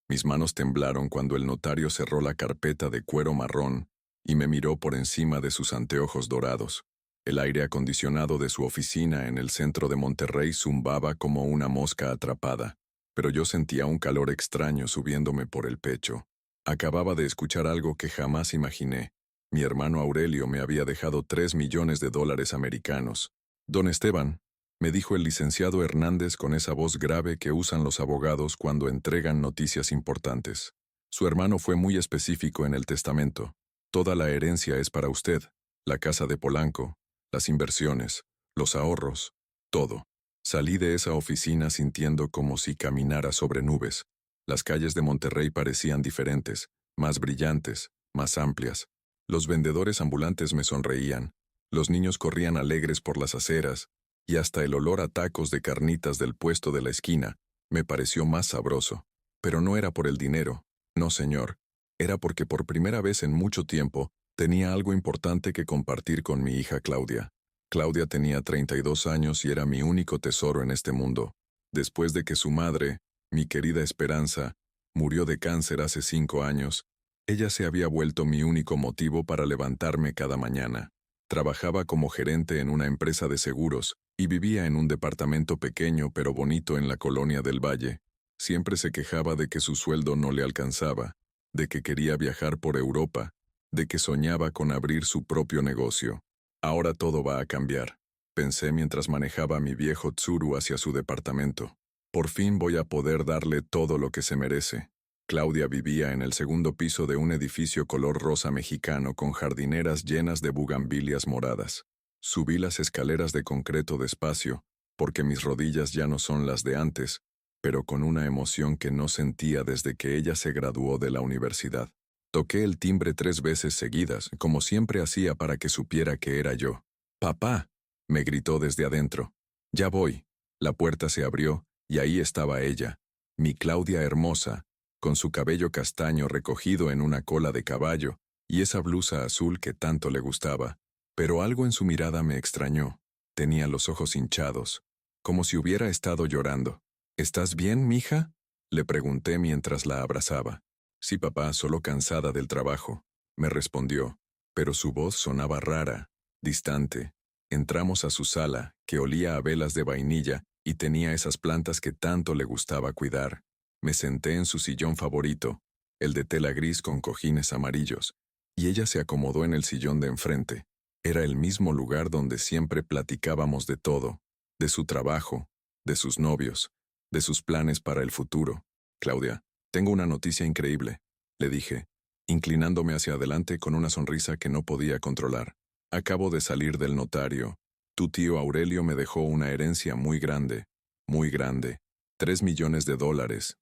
Mis manos temblaron cuando el notario cerró la carpeta de cuero marrón y me miró por encima de sus anteojos dorados. El aire acondicionado de su oficina en el centro de Monterrey zumbaba como una mosca atrapada, pero yo sentía un calor extraño subiéndome por el pecho. Acababa de escuchar algo que jamás imaginé. Mi hermano Aurelio me había dejado $3 millones americanos. Don Esteban, me dijo el licenciado Hernández con esa voz grave que usan los abogados cuando entregan noticias importantes. Su hermano fue muy específico en el testamento. Toda la herencia es para usted, la casa de Polanco, las inversiones, los ahorros, todo. Salí de esa oficina sintiendo como si caminara sobre nubes. Las calles de Monterrey parecían diferentes, más brillantes, más amplias. Los vendedores ambulantes me sonreían, los niños corrían alegres por las aceras, y hasta el olor a tacos de carnitas del puesto de la esquina me pareció más sabroso. Pero no era por el dinero, no señor, era porque por primera vez en mucho tiempo tenía algo importante que compartir con mi hija Claudia. Claudia tenía 32 años y era mi único tesoro en este mundo. Después de que su madre, mi querida Esperanza, murió de cáncer hace 5 años, ella se había vuelto mi único motivo para levantarme cada mañana. Trabajaba como gerente en una empresa de seguros y vivía en un departamento pequeño pero bonito en la colonia del Valle. Siempre se quejaba de que su sueldo no le alcanzaba, de que quería viajar por Europa, de que soñaba con abrir su propio negocio. Ahora todo va a cambiar, pensé mientras manejaba mi viejo Tsuru hacia su departamento. Por fin voy a poder darle todo lo que se merece. Claudia vivía en el segundo piso de un edificio color rosa mexicano con jardineras llenas de bugambilias moradas. Subí las escaleras de concreto despacio, porque mis rodillas ya no son las de antes, pero con una emoción que no sentía desde que ella se graduó de la universidad. Toqué el timbre 3 veces seguidas, como siempre hacía para que supiera que era yo. «¡Papá!», me gritó desde adentro. «Ya voy». La puerta se abrió, y ahí estaba ella, mi Claudia hermosa, con su cabello castaño recogido en una cola de caballo, y esa blusa azul que tanto le gustaba. Pero algo en su mirada me extrañó. Tenía los ojos hinchados, como si hubiera estado llorando. «¿Estás bien, mija?», le pregunté mientras la abrazaba. «Sí, papá, solo cansada del trabajo», me respondió, pero su voz sonaba rara, distante. Entramos a su sala, que olía a velas de vainilla y tenía esas plantas que tanto le gustaba cuidar. Me senté en su sillón favorito, el de tela gris con cojines amarillos, y ella se acomodó en el sillón de enfrente. Era el mismo lugar donde siempre platicábamos de todo, de su trabajo, de sus novios, de sus planes para el futuro. «Claudia, tengo una noticia increíble», le dije, inclinándome hacia adelante con una sonrisa que no podía controlar. «Acabo de salir del notario. Tu tío Aurelio me dejó una herencia muy grande, muy grande. $3 millones,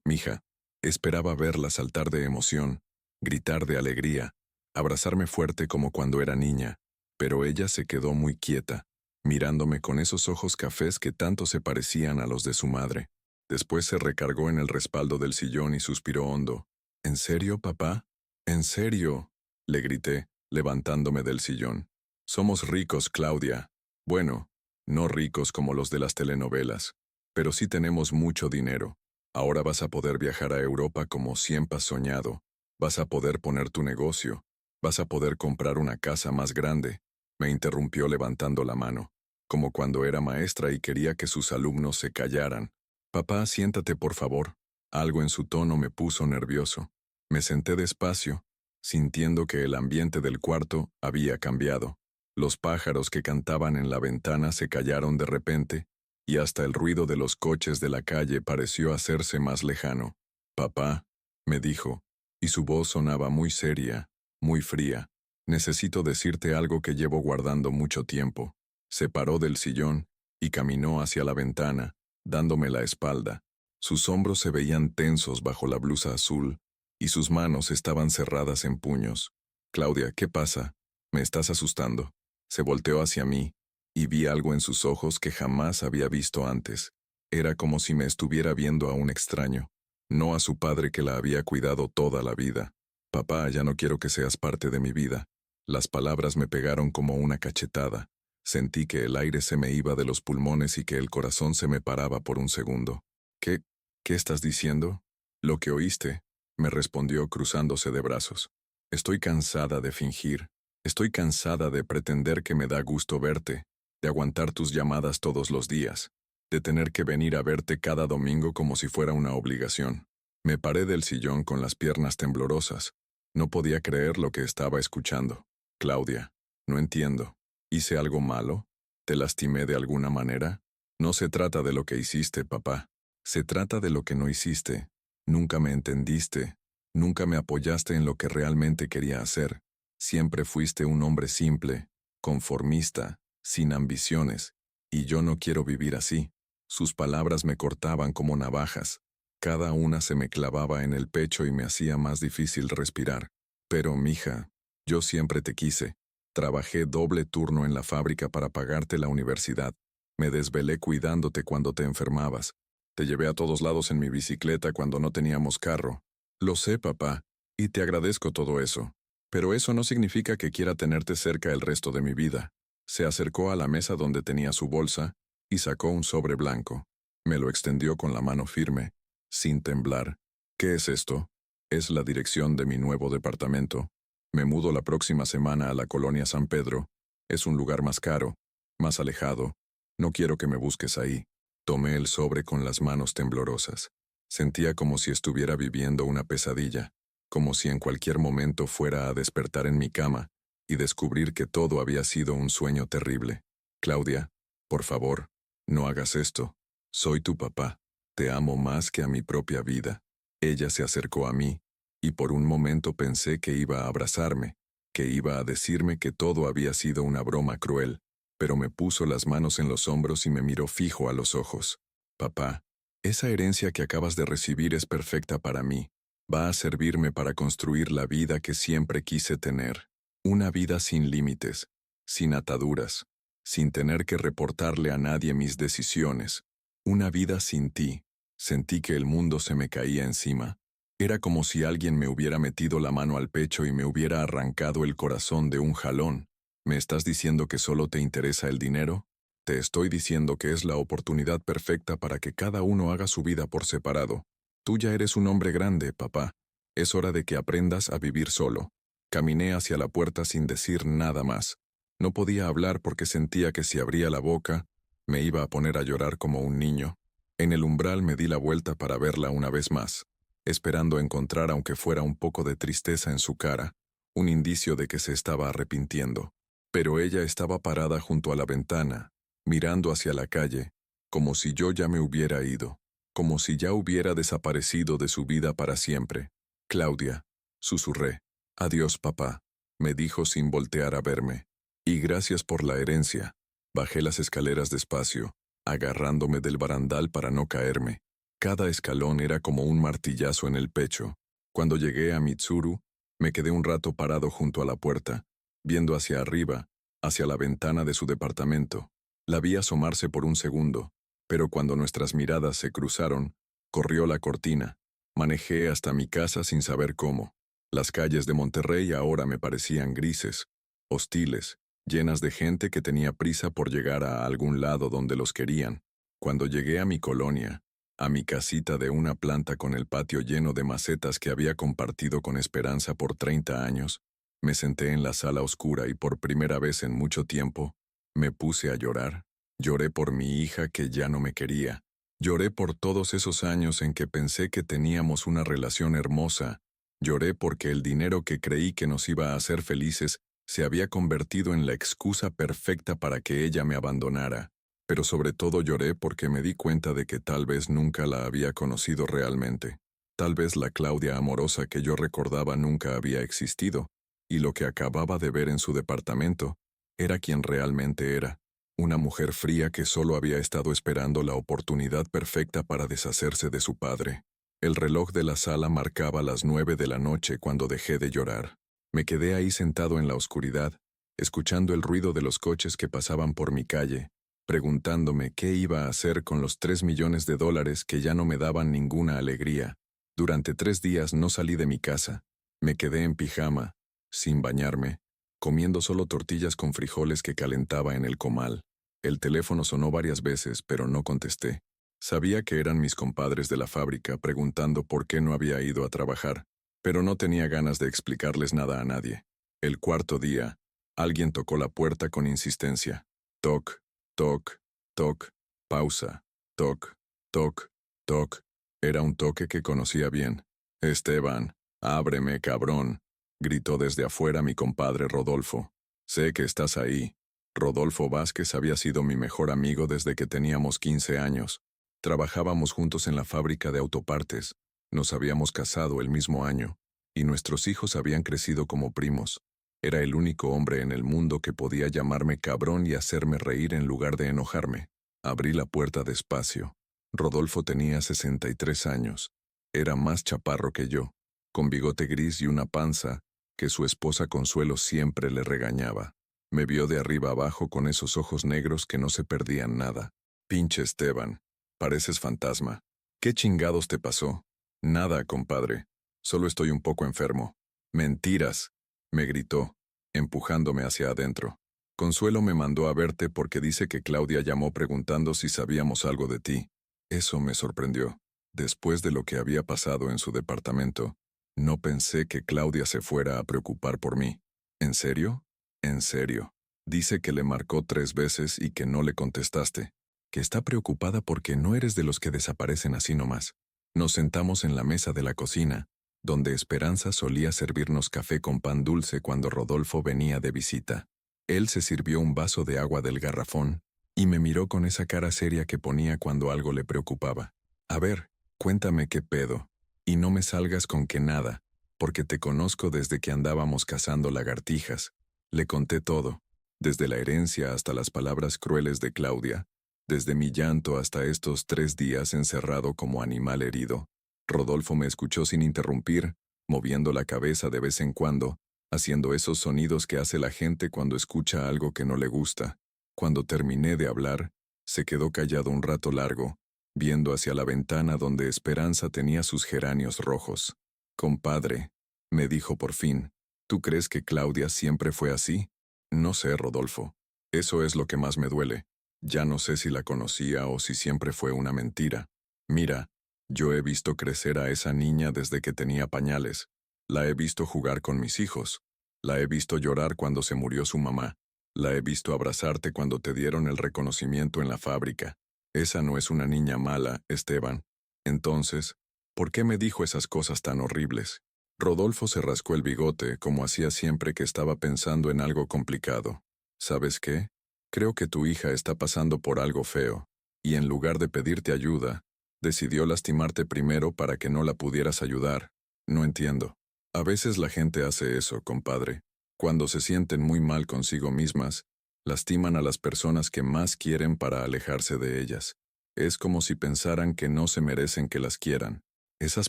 mija». Esperaba verla saltar de emoción, gritar de alegría, abrazarme fuerte como cuando era niña, pero ella se quedó muy quieta, mirándome con esos ojos cafés que tanto se parecían a los de su madre. Después se recargó en el respaldo del sillón y suspiró hondo. «¿En serio, papá? ¿En serio?», le grité, levantándome del sillón. «Somos ricos, Claudia. Bueno, no ricos como los de las telenovelas, pero sí tenemos mucho dinero. Ahora vas a poder viajar a Europa como siempre has soñado. Vas a poder poner tu negocio. Vas a poder comprar una casa más grande», me interrumpió levantando la mano, como cuando era maestra y quería que sus alumnos se callaran. «Papá, siéntate por favor». Algo en su tono me puso nervioso. Me senté despacio, sintiendo que el ambiente del cuarto había cambiado. Los pájaros que cantaban en la ventana se callaron de repente, y hasta el ruido de los coches de la calle pareció hacerse más lejano. «Papá», me dijo, y su voz sonaba muy seria, muy fría. «Necesito decirte algo que llevo guardando mucho tiempo». Se paró del sillón y caminó hacia la ventana, dándome la espalda. Sus hombros se veían tensos bajo la blusa azul, y sus manos estaban cerradas en puños. «Claudia, ¿qué pasa? ¿Me estás asustando?». Se volteó hacia mí, y vi algo en sus ojos que jamás había visto antes. Era como si me estuviera viendo a un extraño, no a su padre que la había cuidado toda la vida. «Papá, ya no quiero que seas parte de mi vida». Las palabras me pegaron como una cachetada. Sentí que el aire se me iba de los pulmones y que el corazón se me paraba por un segundo. ¿Qué estás diciendo?» «Lo que oíste», me respondió cruzándose de brazos. Estoy cansada de fingir. Estoy cansada de pretender que me da gusto verte, de aguantar tus llamadas todos los días, de tener que venir a verte cada domingo como si fuera una obligación. Me paré del sillón con las piernas temblorosas. No podía creer lo que estaba escuchando. Claudia, no entiendo. ¿Hice algo malo? ¿Te lastimé de alguna manera? No se trata de lo que hiciste, papá. Se trata de lo que no hiciste. Nunca me entendiste. Nunca me apoyaste en lo que realmente quería hacer. Siempre fuiste un hombre simple, conformista, sin ambiciones, y yo no quiero vivir así. Sus palabras me cortaban como navajas. Cada una se me clavaba en el pecho y me hacía más difícil respirar. Pero, mija, yo siempre te quise. Trabajé doble turno en la fábrica para pagarte la universidad. Me desvelé cuidándote cuando te enfermabas. Te llevé a todos lados en mi bicicleta cuando no teníamos carro. Lo sé, papá, y te agradezco todo eso. Pero eso no significa que quiera tenerte cerca el resto de mi vida. Se acercó a la mesa donde tenía su bolsa y sacó un sobre blanco. Me lo extendió con la mano firme, sin temblar. ¿Qué es esto? Es la dirección de mi nuevo departamento. Me mudo la próxima semana a la colonia San Pedro. Es un lugar más caro, más alejado. No quiero que me busques ahí. Tomé el sobre con las manos temblorosas. Sentía como si estuviera viviendo una pesadilla, como si en cualquier momento fuera a despertar en mi cama y descubrir que todo había sido un sueño terrible. Claudia, por favor, no hagas esto. Soy tu papá. Te amo más que a mi propia vida. Ella se acercó a mí, y por un momento pensé que iba a abrazarme, que iba a decirme que todo había sido una broma cruel, pero me puso las manos en los hombros y me miró fijo a los ojos. Papá, esa herencia que acabas de recibir es perfecta para mí. Va a servirme para construir la vida que siempre quise tener. Una vida sin límites, sin ataduras, sin tener que reportarle a nadie mis decisiones. Una vida sin ti. Sentí que el mundo se me caía encima. Era como si alguien me hubiera metido la mano al pecho y me hubiera arrancado el corazón de un jalón. ¿Me estás diciendo que solo te interesa el dinero? Te estoy diciendo que es la oportunidad perfecta para que cada uno haga su vida por separado. Tú ya eres un hombre grande, papá. Es hora de que aprendas a vivir solo. Caminé hacia la puerta sin decir nada más. No podía hablar porque sentía que si abría la boca, me iba a poner a llorar como un niño. En el umbral me di la vuelta para verla una vez más, esperando encontrar, aunque fuera un poco de tristeza en su cara, un indicio de que se estaba arrepintiendo. Pero ella estaba parada junto a la ventana, mirando hacia la calle, como si yo ya me hubiera ido, como si ya hubiera desaparecido de su vida para siempre. Claudia, susurré. Adiós, papá, me dijo sin voltear a verme. Y gracias por la herencia. Bajé las escaleras despacio, agarrándome del barandal para no caerme. Cada escalón era como un martillazo en el pecho. Cuando llegué a Mitsuru, me quedé un rato parado junto a la puerta, viendo hacia arriba, hacia la ventana de su departamento. La vi asomarse por un segundo, pero cuando nuestras miradas se cruzaron, corrió la cortina. Manejé hasta mi casa sin saber cómo. Las calles de Monterrey ahora me parecían grises, hostiles, llenas de gente que tenía prisa por llegar a algún lado donde los querían. Cuando llegué a mi colonia, a mi casita de una planta con el patio lleno de macetas que había compartido con Esperanza por 30 años, me senté en la sala oscura y por primera vez en mucho tiempo, me puse a llorar. Lloré por mi hija que ya no me quería. Lloré por todos esos años en que pensé que teníamos una relación hermosa. Lloré porque el dinero que creí que nos iba a hacer felices se había convertido en la excusa perfecta para que ella me abandonara. Pero sobre todo lloré porque me di cuenta de que tal vez nunca la había conocido realmente. Tal vez la Claudia amorosa que yo recordaba nunca había existido, y lo que acababa de ver en su departamento era quien realmente era, una mujer fría que solo había estado esperando la oportunidad perfecta para deshacerse de su padre. El reloj de la sala marcaba las 9 de la noche cuando dejé de llorar. Me quedé ahí sentado en la oscuridad, escuchando el ruido de los coches que pasaban por mi calle, preguntándome qué iba a hacer con los $3 millones que ya no me daban ninguna alegría. Durante 3 días no salí de mi casa. Me quedé en pijama, sin bañarme, comiendo solo tortillas con frijoles que calentaba en el comal. El teléfono sonó varias veces, pero no contesté. Sabía que eran mis compadres de la fábrica preguntando por qué no había ido a trabajar. Pero no tenía ganas de explicarles nada a nadie. El cuarto día, alguien tocó la puerta con insistencia. Toc, toc, toc, pausa, toc, toc, toc. Era un toque que conocía bien. Esteban, ábreme, cabrón, gritó desde afuera mi compadre Rodolfo. Sé que estás ahí. Rodolfo Vázquez había sido mi mejor amigo desde que teníamos 15 años. Trabajábamos juntos en la fábrica de autopartes. Nos habíamos casado el mismo año, y nuestros hijos habían crecido como primos. Era el único hombre en el mundo que podía llamarme cabrón y hacerme reír en lugar de enojarme. Abrí la puerta despacio. Rodolfo tenía 63 años. Era más chaparro que yo, con bigote gris y una panza que su esposa Consuelo siempre le regañaba. Me vio de arriba abajo con esos ojos negros que no se perdían nada. Pinche Esteban, pareces fantasma. ¿Qué chingados te pasó? Nada, compadre. Solo estoy un poco enfermo. Mentiras, me gritó, empujándome hacia adentro. Consuelo me mandó a verte porque dice que Claudia llamó preguntando si sabíamos algo de ti. Eso me sorprendió. Después de lo que había pasado en su departamento, no pensé que Claudia se fuera a preocupar por mí. ¿En serio? En serio. Dice que le marcó 3 veces y que no le contestaste. Que está preocupada porque no eres de los que desaparecen así nomás. Nos sentamos en la mesa de la cocina, donde Esperanza solía servirnos café con pan dulce cuando Rodolfo venía de visita. Él se sirvió un vaso de agua del garrafón y me miró con esa cara seria que ponía cuando algo le preocupaba. A ver, cuéntame qué pedo. Y no me salgas con que nada, porque te conozco desde que andábamos cazando lagartijas. Le conté todo, desde la herencia hasta las palabras crueles de Claudia, desde mi llanto hasta estos 3 días encerrado como animal herido. Rodolfo me escuchó sin interrumpir, moviendo la cabeza de vez en cuando, haciendo esos sonidos que hace la gente cuando escucha algo que no le gusta. Cuando terminé de hablar, se quedó callado un rato largo, viendo hacia la ventana donde Esperanza tenía sus geranios rojos. Compadre, me dijo por fin, ¿tú crees que Claudia siempre fue así? No sé, Rodolfo. Eso es lo que más me duele. Ya no sé si la conocía o si siempre fue una mentira. Mira, yo he visto crecer a esa niña desde que tenía pañales. La he visto jugar con mis hijos. La he visto llorar cuando se murió su mamá. La he visto abrazarte cuando te dieron el reconocimiento en la fábrica. Esa no es una niña mala, Esteban. Entonces, ¿por qué me dijo esas cosas tan horribles? Rodolfo se rascó el bigote, como hacía siempre que estaba pensando en algo complicado. ¿Sabes qué? Creo que tu hija está pasando por algo feo, y en lugar de pedirte ayuda, decidió lastimarte primero para que no la pudieras ayudar. No entiendo. A veces la gente hace eso, compadre. Cuando se sienten muy mal consigo mismas, lastiman a las personas que más quieren para alejarse de ellas. Es como si pensaran que no se merecen que las quieran. Esas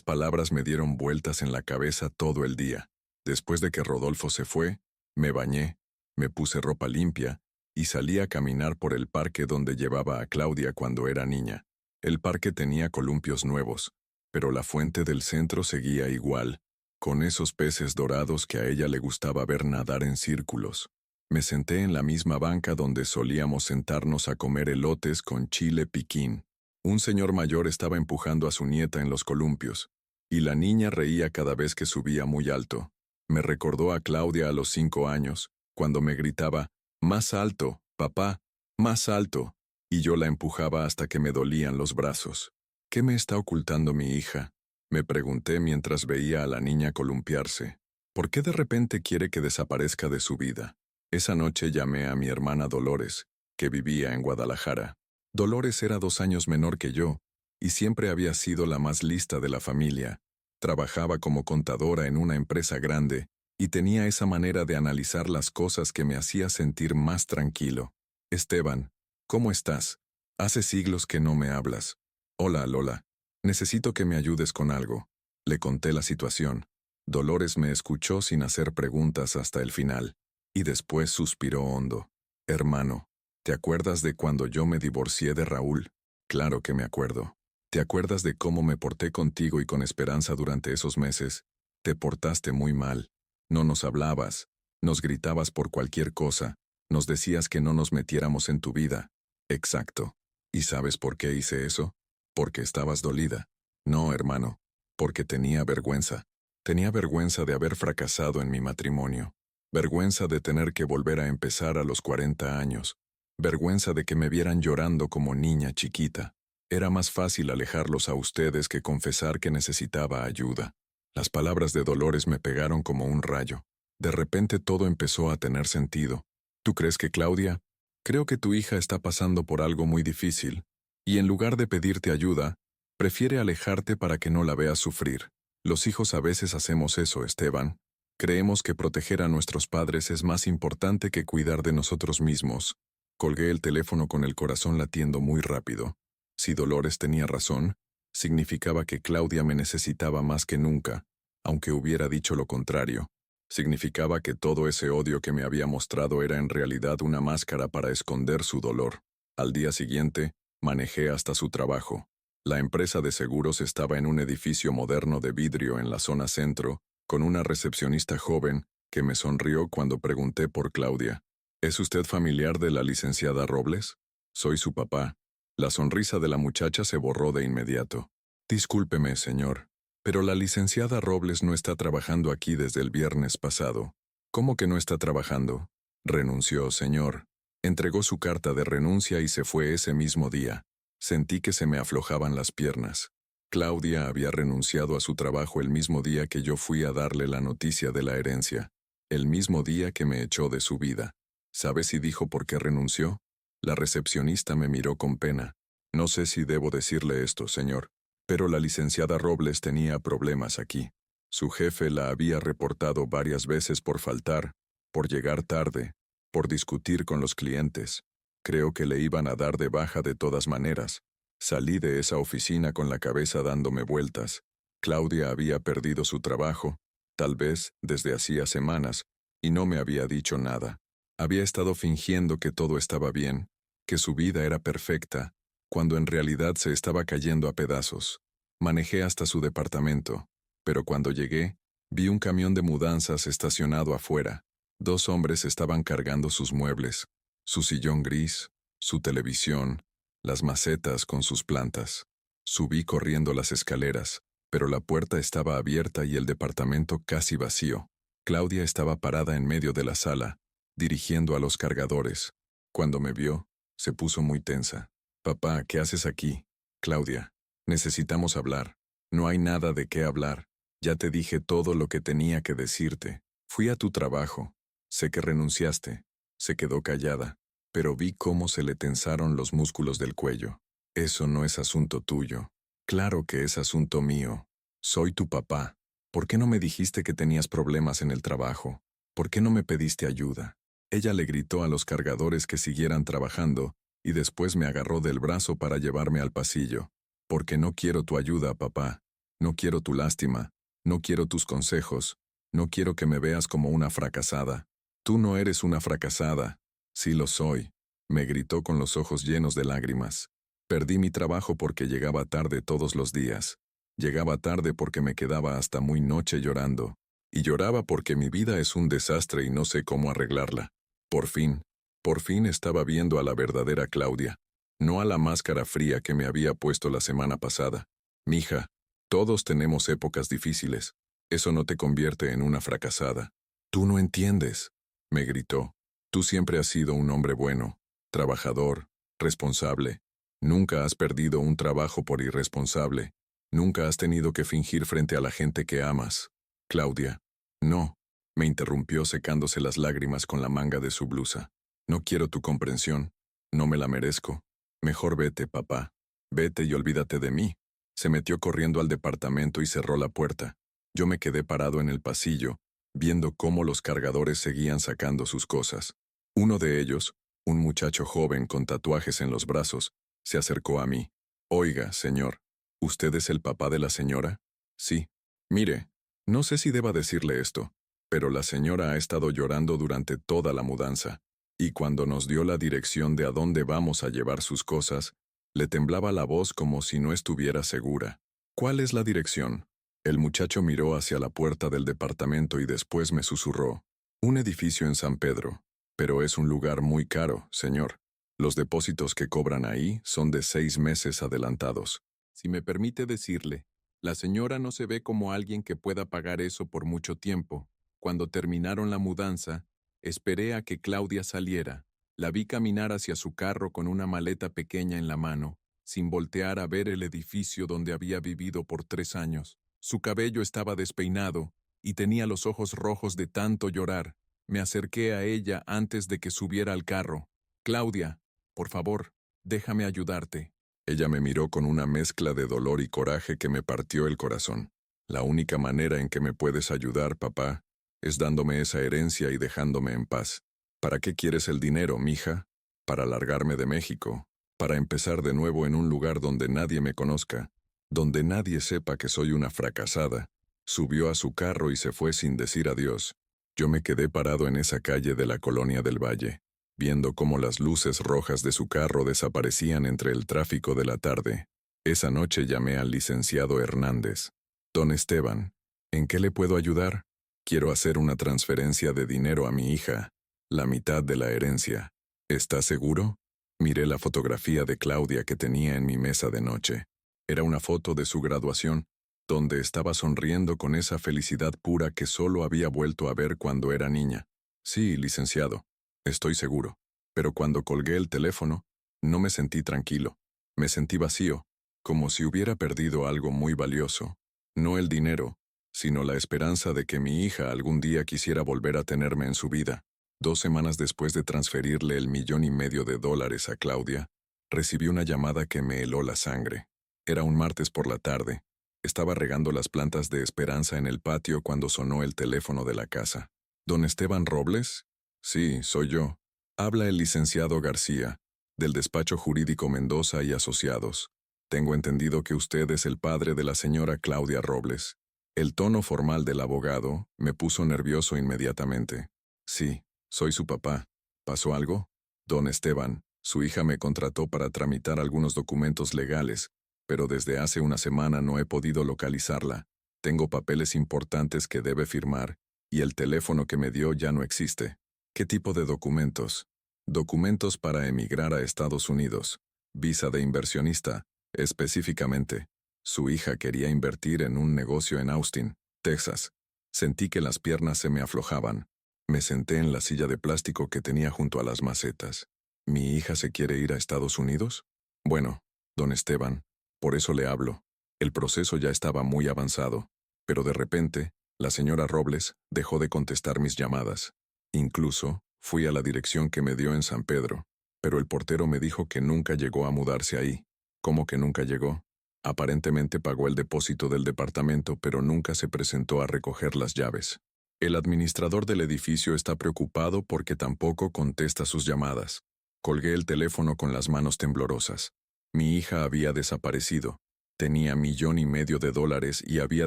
palabras me dieron vueltas en la cabeza todo el día. Después de que Rodolfo se fue, me bañé, me puse ropa limpia y salí a caminar por el parque donde llevaba a Claudia cuando era niña. El parque tenía columpios nuevos, pero la fuente del centro seguía igual, con esos peces dorados que a ella le gustaba ver nadar en círculos. Me senté en la misma banca donde solíamos sentarnos a comer elotes con chile piquín. Un señor mayor estaba empujando a su nieta en los columpios, y la niña reía cada vez que subía muy alto. Me recordó a Claudia a los 5 años, cuando me gritaba, «Más alto, papá, más alto», y yo la empujaba hasta que me dolían los brazos. ¿Qué me está ocultando mi hija?, me pregunté mientras veía a la niña columpiarse. ¿Por qué de repente quiere que desaparezca de su vida? Esa noche llamé a mi hermana Dolores, que vivía en Guadalajara. Dolores era 2 años menor que yo, y siempre había sido la más lista de la familia. Trabajaba como contadora en una empresa grande, y tenía esa manera de analizar las cosas que me hacía sentir más tranquilo. Esteban, ¿cómo estás? Hace siglos que no me hablas. Hola, Lola. Necesito que me ayudes con algo. Le conté la situación. Dolores me escuchó sin hacer preguntas hasta el final, y después suspiró hondo. Hermano, ¿te acuerdas de cuando yo me divorcié de Raúl? Claro que me acuerdo. ¿Te acuerdas de cómo me porté contigo y con Esperanza durante esos meses? Te portaste muy mal. No nos hablabas, nos gritabas por cualquier cosa, nos decías que no nos metiéramos en tu vida. Exacto. ¿Y sabes por qué hice eso? Porque estabas dolida. No, hermano, porque tenía vergüenza. Tenía vergüenza de haber fracasado en mi matrimonio, vergüenza de tener que volver a empezar a los 40 años, vergüenza de que me vieran llorando como niña chiquita. Era más fácil alejarlos a ustedes que confesar que necesitaba ayuda. Las palabras de Dolores me pegaron como un rayo. De repente todo empezó a tener sentido. ¿Tú crees que Claudia? Creo que tu hija está pasando por algo muy difícil, y en lugar de pedirte ayuda, prefiere alejarte para que no la veas sufrir. Los hijos a veces hacemos eso, Esteban. Creemos que proteger a nuestros padres es más importante que cuidar de nosotros mismos. Colgué el teléfono con el corazón latiendo muy rápido. Si Dolores tenía razón, significaba que Claudia me necesitaba más que nunca, aunque hubiera dicho lo contrario. Significaba que todo ese odio que me había mostrado era en realidad una máscara para esconder su dolor. Al día siguiente, manejé hasta su trabajo. La empresa de seguros estaba en un edificio moderno de vidrio en la zona centro, con una recepcionista joven que me sonrió cuando pregunté por Claudia. ¿Es usted familiar de la licenciada Robles? Soy su papá. La sonrisa de la muchacha se borró de inmediato. Discúlpeme, señor, pero la licenciada Robles no está trabajando aquí desde el viernes pasado. ¿Cómo que no está trabajando? Renunció, señor. Entregó su carta de renuncia y se fue ese mismo día. Sentí que se me aflojaban las piernas. Claudia había renunciado a su trabajo el mismo día que yo fui a darle la noticia de la herencia, el mismo día que me echó de su vida. ¿Sabes si dijo por qué renunció? La recepcionista me miró con pena. No sé si debo decirle esto, señor, pero la licenciada Robles tenía problemas aquí. Su jefe la había reportado varias veces por faltar, por llegar tarde, por discutir con los clientes. Creo que le iban a dar de baja de todas maneras. Salí de esa oficina con la cabeza dándome vueltas. Claudia había perdido su trabajo, tal vez desde hacía semanas, y no me había dicho nada. Había estado fingiendo que todo estaba bien, que su vida era perfecta, cuando en realidad se estaba cayendo a pedazos. Manejé hasta su departamento, pero cuando llegué, vi un camión de mudanzas estacionado afuera. 2 hombres estaban cargando sus muebles, su sillón gris, su televisión, las macetas con sus plantas. Subí corriendo las escaleras, pero la puerta estaba abierta y el departamento casi vacío. Claudia estaba parada en medio de la sala, dirigiendo a los cargadores. Cuando me vio, se puso muy tensa. «Papá, ¿qué haces aquí?» «Claudia, necesitamos hablar. No hay nada de qué hablar. Ya te dije todo lo que tenía que decirte. Fui a tu trabajo. Sé que renunciaste». Se quedó callada, pero vi cómo se le tensaron los músculos del cuello. «Eso no es asunto tuyo». «Claro que es asunto mío. Soy tu papá. ¿Por qué no me dijiste que tenías problemas en el trabajo? ¿Por qué no me pediste ayuda?» Ella le gritó a los cargadores que siguieran trabajando y después me agarró del brazo para llevarme al pasillo. «Porque no quiero tu ayuda, papá. No quiero tu lástima. No quiero tus consejos. No quiero que me veas como una fracasada. Tú no eres una fracasada». «Sí lo soy», me gritó con los ojos llenos de lágrimas. Perdí mi trabajo porque llegaba tarde todos los días. Llegaba tarde porque me quedaba hasta muy noche llorando. Y lloraba porque mi vida es un desastre y no sé cómo arreglarla. Por fin estaba viendo a la verdadera Claudia, no a la máscara fría que me había puesto la semana pasada. «Mija, todos tenemos épocas difíciles. Eso no te convierte en una fracasada». «Tú no entiendes», me gritó. «Tú siempre has sido un hombre bueno, trabajador, responsable. Nunca has perdido un trabajo por irresponsable. Nunca has tenido que fingir frente a la gente que amas». «Claudia». «No», me interrumpió secándose las lágrimas con la manga de su blusa. «No quiero tu comprensión. No me la merezco. Mejor vete, papá. Vete y olvídate de mí». Se metió corriendo al departamento y cerró la puerta. Yo me quedé parado en el pasillo, viendo cómo los cargadores seguían sacando sus cosas. Uno de ellos, un muchacho joven con tatuajes en los brazos, se acercó a mí. «Oiga, señor, ¿usted es el papá de la señora?» «Sí». «Mire, no sé si deba decirle esto, pero la señora ha estado llorando durante toda la mudanza, y cuando nos dio la dirección de a dónde vamos a llevar sus cosas, le temblaba la voz como si no estuviera segura». «¿Cuál es la dirección?» El muchacho miró hacia la puerta del departamento y después me susurró. «Un edificio en San Pedro, pero es un lugar muy caro, señor. Los depósitos que cobran ahí son de 6 meses adelantados. Si me permite decirle, La señora no se ve como alguien que pueda pagar eso por mucho tiempo. Cuando terminaron la mudanza, esperé a que Claudia saliera. La vi caminar hacia su carro con una maleta pequeña en la mano, sin voltear a ver el edificio donde había vivido por 3 años. Su cabello estaba despeinado y tenía los ojos rojos de tanto llorar. Me acerqué a ella antes de que subiera al carro. Claudia, por favor, déjame ayudarte. Ella me miró con una mezcla de dolor y coraje que me partió el corazón. La única manera en que me puedes ayudar, papá, es dándome esa herencia y dejándome en paz. ¿Para qué quieres el dinero, mija? Para largarme de México, para empezar de nuevo en un lugar donde nadie me conozca, donde nadie sepa que soy una fracasada. Subió a su carro y se fue sin decir adiós. Yo me quedé parado en esa calle de la Colonia del Valle, viendo cómo las luces rojas de su carro desaparecían entre el tráfico de la tarde. Esa noche llamé al licenciado Hernández. Don Esteban, ¿en qué le puedo ayudar? Quiero hacer una transferencia de dinero a mi hija, la mitad de la herencia. ¿Está seguro? Miré la fotografía de Claudia que tenía en mi mesa de noche. Era una foto de su graduación, donde estaba sonriendo con esa felicidad pura que solo había vuelto a ver cuando era niña. Sí, licenciado, estoy seguro. Pero cuando colgué el teléfono, no me sentí tranquilo. Me sentí vacío, como si hubiera perdido algo muy valioso. No el dinero, sino la esperanza de que mi hija algún día quisiera volver a tenerme en su vida. 2 semanas después de transferirle el $1,500,000 a Claudia, recibí una llamada que me heló la sangre. Era un martes por la tarde. Estaba regando las plantas de Esperanza en el patio cuando sonó el teléfono de la casa. ¿Don Esteban Robles? Sí, soy yo. Habla el licenciado García, del despacho jurídico Mendoza y Asociados. Tengo entendido que usted es el padre de la señora Claudia Robles. El tono formal del abogado me puso nervioso inmediatamente. Sí, soy su papá. ¿Pasó algo? Don Esteban, su hija me contrató para tramitar algunos documentos legales, pero desde hace una semana no he podido localizarla. Tengo papeles importantes que debe firmar, y el teléfono que me dio ya no existe. ¿Qué tipo de documentos? Documentos para emigrar a Estados Unidos. Visa de inversionista, específicamente. Su hija quería invertir en un negocio en Austin, Texas. Sentí que las piernas se me aflojaban. Me senté en la silla de plástico que tenía junto a las macetas. ¿Mi hija se quiere ir a Estados Unidos? Bueno, don Esteban, por eso le hablo. El proceso ya estaba muy avanzado, pero de repente, la señora Robles dejó de contestar mis llamadas. Incluso, fui a la dirección que me dio en San Pedro, pero el portero me dijo que nunca llegó a mudarse ahí. ¿Cómo que nunca llegó? Aparentemente pagó el depósito del departamento, pero nunca se presentó a recoger las llaves. El administrador del edificio está preocupado porque tampoco contesta sus llamadas. Colgué el teléfono con las manos temblorosas. Mi hija había desaparecido. Tenía $1,500,000 y había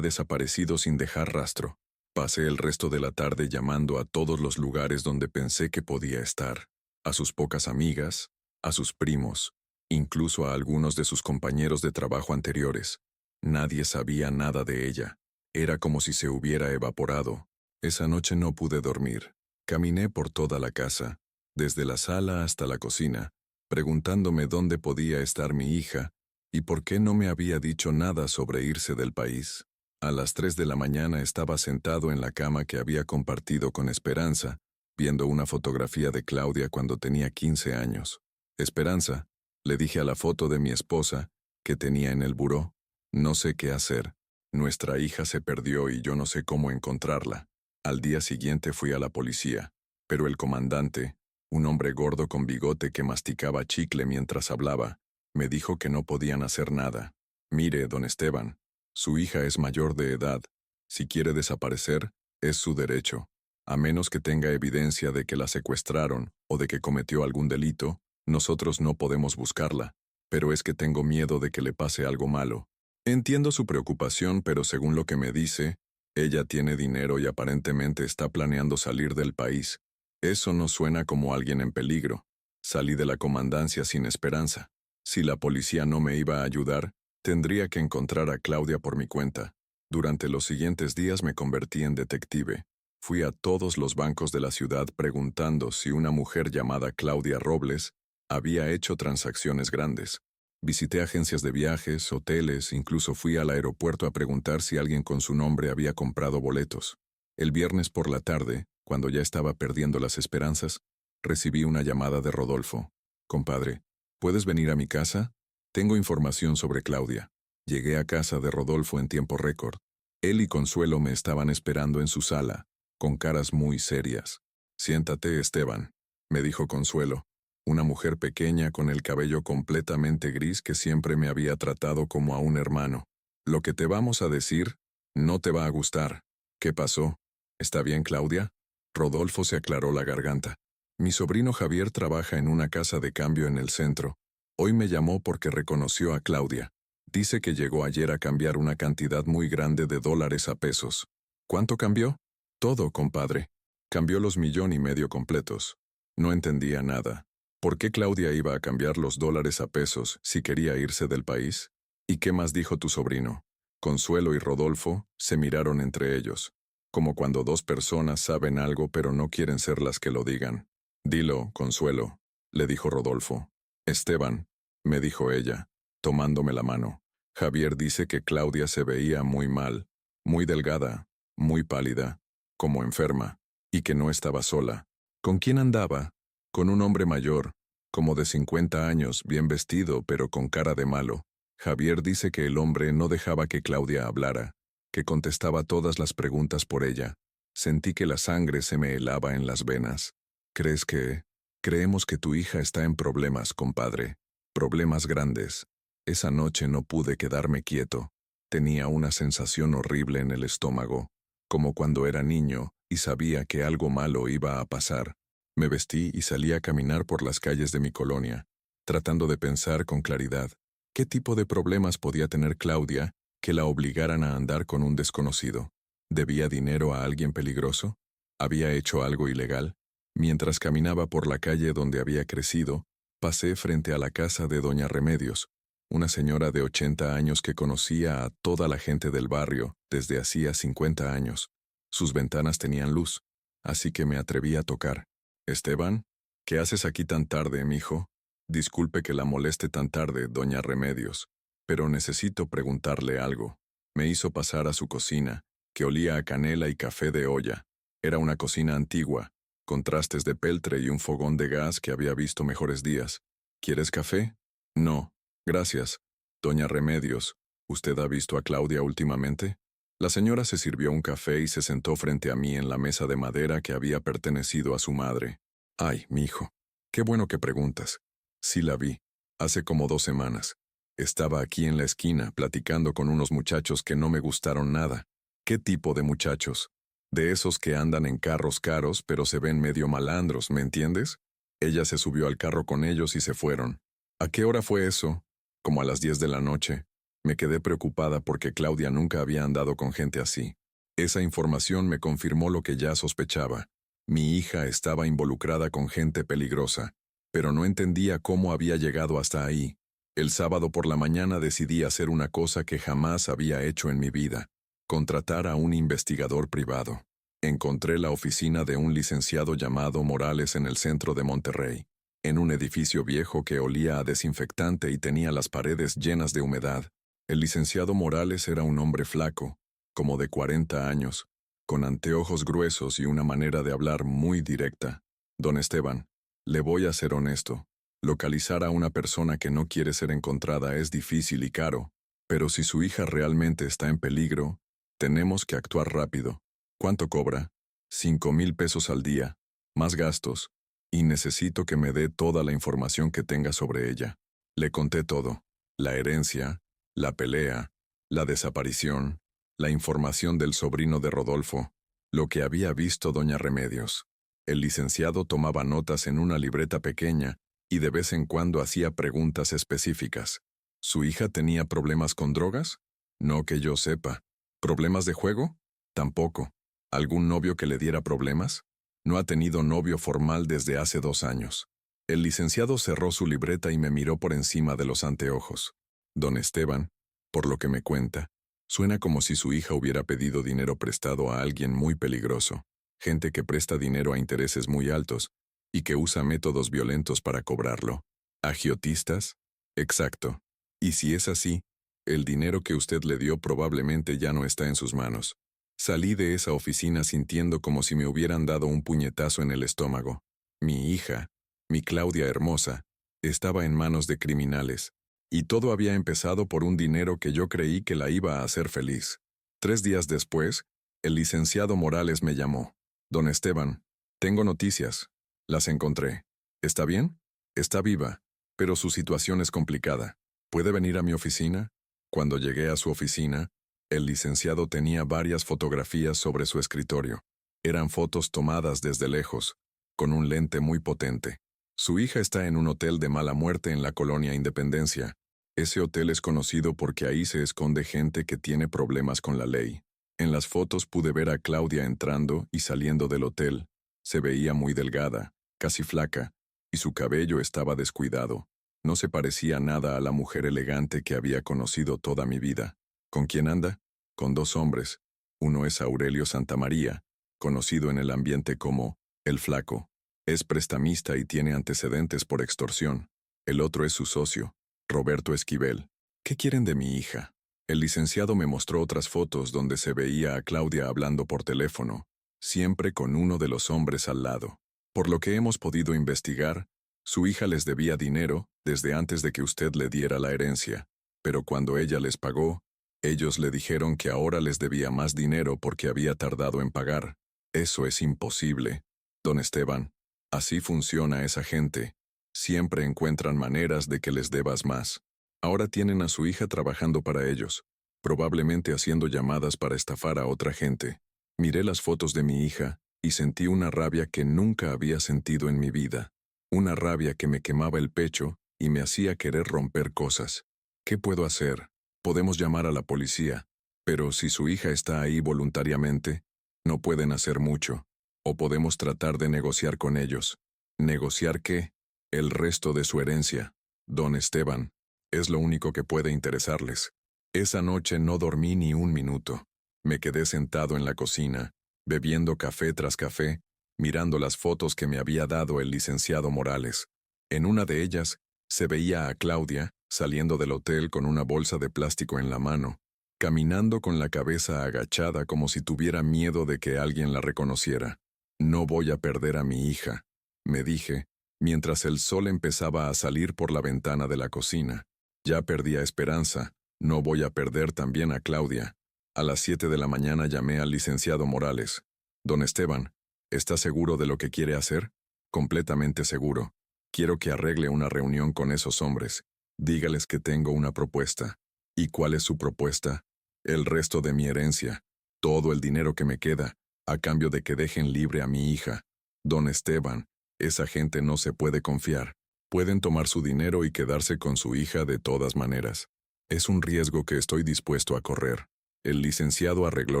desaparecido sin dejar rastro. Pasé el resto de la tarde llamando a todos los lugares donde pensé que podía estar. A sus pocas amigas, a sus primos, incluso a algunos de sus compañeros de trabajo anteriores. Nadie sabía nada de ella. Era como si se hubiera evaporado. Esa noche no pude dormir. Caminé por toda la casa, desde la sala hasta la cocina, preguntándome dónde podía estar mi hija y por qué no me había dicho nada sobre irse del país. A las 3 de la mañana estaba sentado en la cama que había compartido con Esperanza, viendo una fotografía de Claudia cuando tenía 15 años. Esperanza, le dije a la foto de mi esposa, que tenía en el buró, no sé qué hacer. Nuestra hija se perdió y yo no sé cómo encontrarla. Al día siguiente fui a la policía, pero el comandante, un hombre gordo con bigote que masticaba chicle mientras hablaba, me dijo que no podían hacer nada. Mire, don Esteban, su hija es mayor de edad. Si quiere desaparecer, es su derecho. A menos que tenga evidencia de que la secuestraron o de que cometió algún delito, nosotros no podemos buscarla. Pero es que tengo miedo de que le pase algo malo. Entiendo su preocupación, pero según lo que me dice, ella tiene dinero y aparentemente está planeando salir del país. Eso no suena como alguien en peligro. Salí de la comandancia sin esperanza. Si la policía no me iba a ayudar, tendría que encontrar a Claudia por mi cuenta. Durante los siguientes días me convertí en detective. Fui a todos los bancos de la ciudad preguntando si una mujer llamada Claudia Robles había hecho transacciones grandes. Visité agencias de viajes, hoteles, incluso fui al aeropuerto a preguntar si alguien con su nombre había comprado boletos. El viernes por la tarde, cuando ya estaba perdiendo las esperanzas, recibí una llamada de Rodolfo. Compadre, ¿puedes venir a mi casa? Tengo información sobre Claudia. Llegué a casa de Rodolfo en tiempo récord. Él y Consuelo me estaban esperando en su sala, con caras muy serias. Siéntate, Esteban, me dijo Consuelo, una mujer pequeña con el cabello completamente gris que siempre me había tratado como a un hermano. Lo que te vamos a decir no te va a gustar. ¿Qué pasó? ¿Está bien, Claudia? Rodolfo se aclaró la garganta. Mi sobrino Javier trabaja en una casa de cambio en el centro. Hoy me llamó porque reconoció a Claudia. Dice que llegó ayer a cambiar una cantidad muy grande de dólares a pesos. ¿Cuánto cambió? Todo, compadre. Cambió los 1,5 millones completos. No entendía nada. ¿Por qué Claudia iba a cambiar los dólares a pesos si quería irse del país? ¿Y qué más dijo tu sobrino? Consuelo y Rodolfo se miraron entre ellos, como cuando dos personas saben algo pero no quieren ser las que lo digan. Dilo, Consuelo, le dijo Rodolfo. Esteban, me dijo ella, tomándome la mano. Javier dice que Claudia se veía muy mal, muy delgada, muy pálida, como enferma, y que no estaba sola. ¿Con quién andaba? Con un hombre mayor, como de 50 años, bien vestido pero con cara de malo. Javier dice que el hombre no dejaba que Claudia hablara, que contestaba todas las preguntas por ella. Sentí que la sangre se me helaba en las venas. ¿Crees que? Creemos que tu hija está en problemas, compadre. Problemas grandes. Esa noche no pude quedarme quieto. Tenía una sensación horrible en el estómago, como cuando era niño y sabía que algo malo iba a pasar. Me vestí y salí a caminar por las calles de mi colonia, tratando de pensar con claridad qué tipo de problemas podía tener Claudia que la obligaran a andar con un desconocido. ¿Debía dinero a alguien peligroso? ¿Había hecho algo ilegal? Mientras caminaba por la calle donde había crecido, pasé frente a la casa de doña Remedios, una señora de 80 años que conocía a toda la gente del barrio desde hacía 50 años. Sus ventanas tenían luz, así que me atreví a tocar. Esteban, ¿qué haces aquí tan tarde, mijo? Disculpe que la moleste tan tarde, doña Remedios, pero necesito preguntarle algo. Me hizo pasar a su cocina, que olía a canela y café de olla. Era una cocina antigua, con trastes de peltre y un fogón de gas que había visto mejores días. ¿Quieres café? No, gracias. Doña Remedios, ¿usted ha visto a Claudia últimamente? La señora se sirvió un café y se sentó frente a mí en la mesa de madera que había pertenecido a su madre. Ay, mi hijo, qué bueno que preguntas. Sí la vi, hace como 2 semanas. Estaba aquí en la esquina platicando con unos muchachos que no me gustaron nada. ¿Qué tipo de muchachos? De esos que andan en carros caros pero se ven medio malandros, ¿me entiendes? Ella se subió al carro con ellos y se fueron. ¿A qué hora fue eso? Como a las 10 de la noche. Me quedé preocupada porque Claudia nunca había andado con gente así. Esa información me confirmó lo que ya sospechaba. Mi hija estaba involucrada con gente peligrosa, pero no entendía cómo había llegado hasta ahí. El sábado por la mañana decidí hacer una cosa que jamás había hecho en mi vida: contratar a un investigador privado. Encontré la oficina de un licenciado llamado Morales en el centro de Monterrey, en un edificio viejo que olía a desinfectante y tenía las paredes llenas de humedad. El licenciado Morales era un hombre flaco, como de 40 años, con anteojos gruesos y una manera de hablar muy directa. Don Esteban, le voy a ser honesto. Localizar a una persona que no quiere ser encontrada es difícil y caro, pero si su hija realmente está en peligro, tenemos que actuar rápido. ¿Cuánto cobra? 5,000 pesos al día, más gastos, y necesito que me dé toda la información que tenga sobre ella. Le conté todo: la herencia, la pelea, la desaparición, la información del sobrino de Rodolfo, lo que había visto doña Remedios. El licenciado tomaba notas en una libreta pequeña y de vez en cuando hacía preguntas específicas. ¿Su hija tenía problemas con drogas? No que yo sepa. ¿Problemas de juego? Tampoco. ¿Algún novio que le diera problemas? No ha tenido novio formal desde hace 2 años. El licenciado cerró su libreta y me miró por encima de los anteojos. Don Esteban, por lo que me cuenta, suena como si su hija hubiera pedido dinero prestado a alguien muy peligroso, gente que presta dinero a intereses muy altos y que usa métodos violentos para cobrarlo. ¿Agiotistas? Exacto. Y si es así, el dinero que usted le dio probablemente ya no está en sus manos. Salí de esa oficina sintiendo como si me hubieran dado un puñetazo en el estómago. Mi hija, mi Claudia hermosa, estaba en manos de criminales. Y todo había empezado por un dinero que yo creí que la iba a hacer feliz. 3 días después, el licenciado Morales me llamó. Don Esteban, tengo noticias. Las encontré. ¿Está bien? Está viva, pero su situación es complicada. ¿Puede venir a mi oficina? Cuando llegué a su oficina, el licenciado tenía varias fotografías sobre su escritorio. Eran fotos tomadas desde lejos, con un lente muy potente. Su hija está en un hotel de mala muerte en la colonia Independencia. Ese hotel es conocido porque ahí se esconde gente que tiene problemas con la ley. En las fotos pude ver a Claudia entrando y saliendo del hotel. Se veía muy delgada, casi flaca, y su cabello estaba descuidado. No se parecía nada a la mujer elegante que había conocido toda mi vida. ¿Con quién anda? Con 2 hombres. Uno es Aurelio Santamaría, conocido en el ambiente como El Flaco. Es prestamista y tiene antecedentes por extorsión. El otro es su socio, Roberto Esquivel. ¿Qué quieren de mi hija? El licenciado me mostró otras fotos donde se veía a Claudia hablando por teléfono, siempre con uno de los hombres al lado. Por lo que hemos podido investigar, su hija les debía dinero desde antes de que usted le diera la herencia, pero cuando ella les pagó, ellos le dijeron que ahora les debía más dinero porque había tardado en pagar. Eso es imposible, don Esteban. Así funciona esa gente. Siempre encuentran maneras de que les debas más. Ahora tienen a su hija trabajando para ellos, probablemente haciendo llamadas para estafar a otra gente. Miré las fotos de mi hija y sentí una rabia que nunca había sentido en mi vida. Una rabia que me quemaba el pecho y me hacía querer romper cosas. ¿Qué puedo hacer? Podemos llamar a la policía, pero si su hija está ahí voluntariamente, no pueden hacer mucho. O podemos tratar de negociar con ellos. ¿Negociar qué? El resto de su herencia, don Esteban. Es lo único que puede interesarles. Esa noche no dormí ni un minuto. Me quedé sentado en la cocina, bebiendo café tras café, mirando las fotos que me había dado el licenciado Morales. En una de ellas, se veía a Claudia saliendo del hotel con una bolsa de plástico en la mano, caminando con la cabeza agachada como si tuviera miedo de que alguien la reconociera. No voy a perder a mi hija, me dije, mientras el sol empezaba a salir por la ventana de la cocina. Ya perdía esperanza, no voy a perder también a Claudia. A las 7 de la mañana llamé al licenciado Morales. Don Esteban, ¿está seguro de lo que quiere hacer? Completamente seguro. Quiero que arregle una reunión con esos hombres. Dígales que tengo una propuesta. ¿Y cuál es su propuesta? El resto de mi herencia. Todo el dinero que me queda, a cambio de que dejen libre a mi hija. Don Esteban, esa gente no se puede confiar. Pueden tomar su dinero y quedarse con su hija de todas maneras. Es un riesgo que estoy dispuesto a correr. El licenciado arregló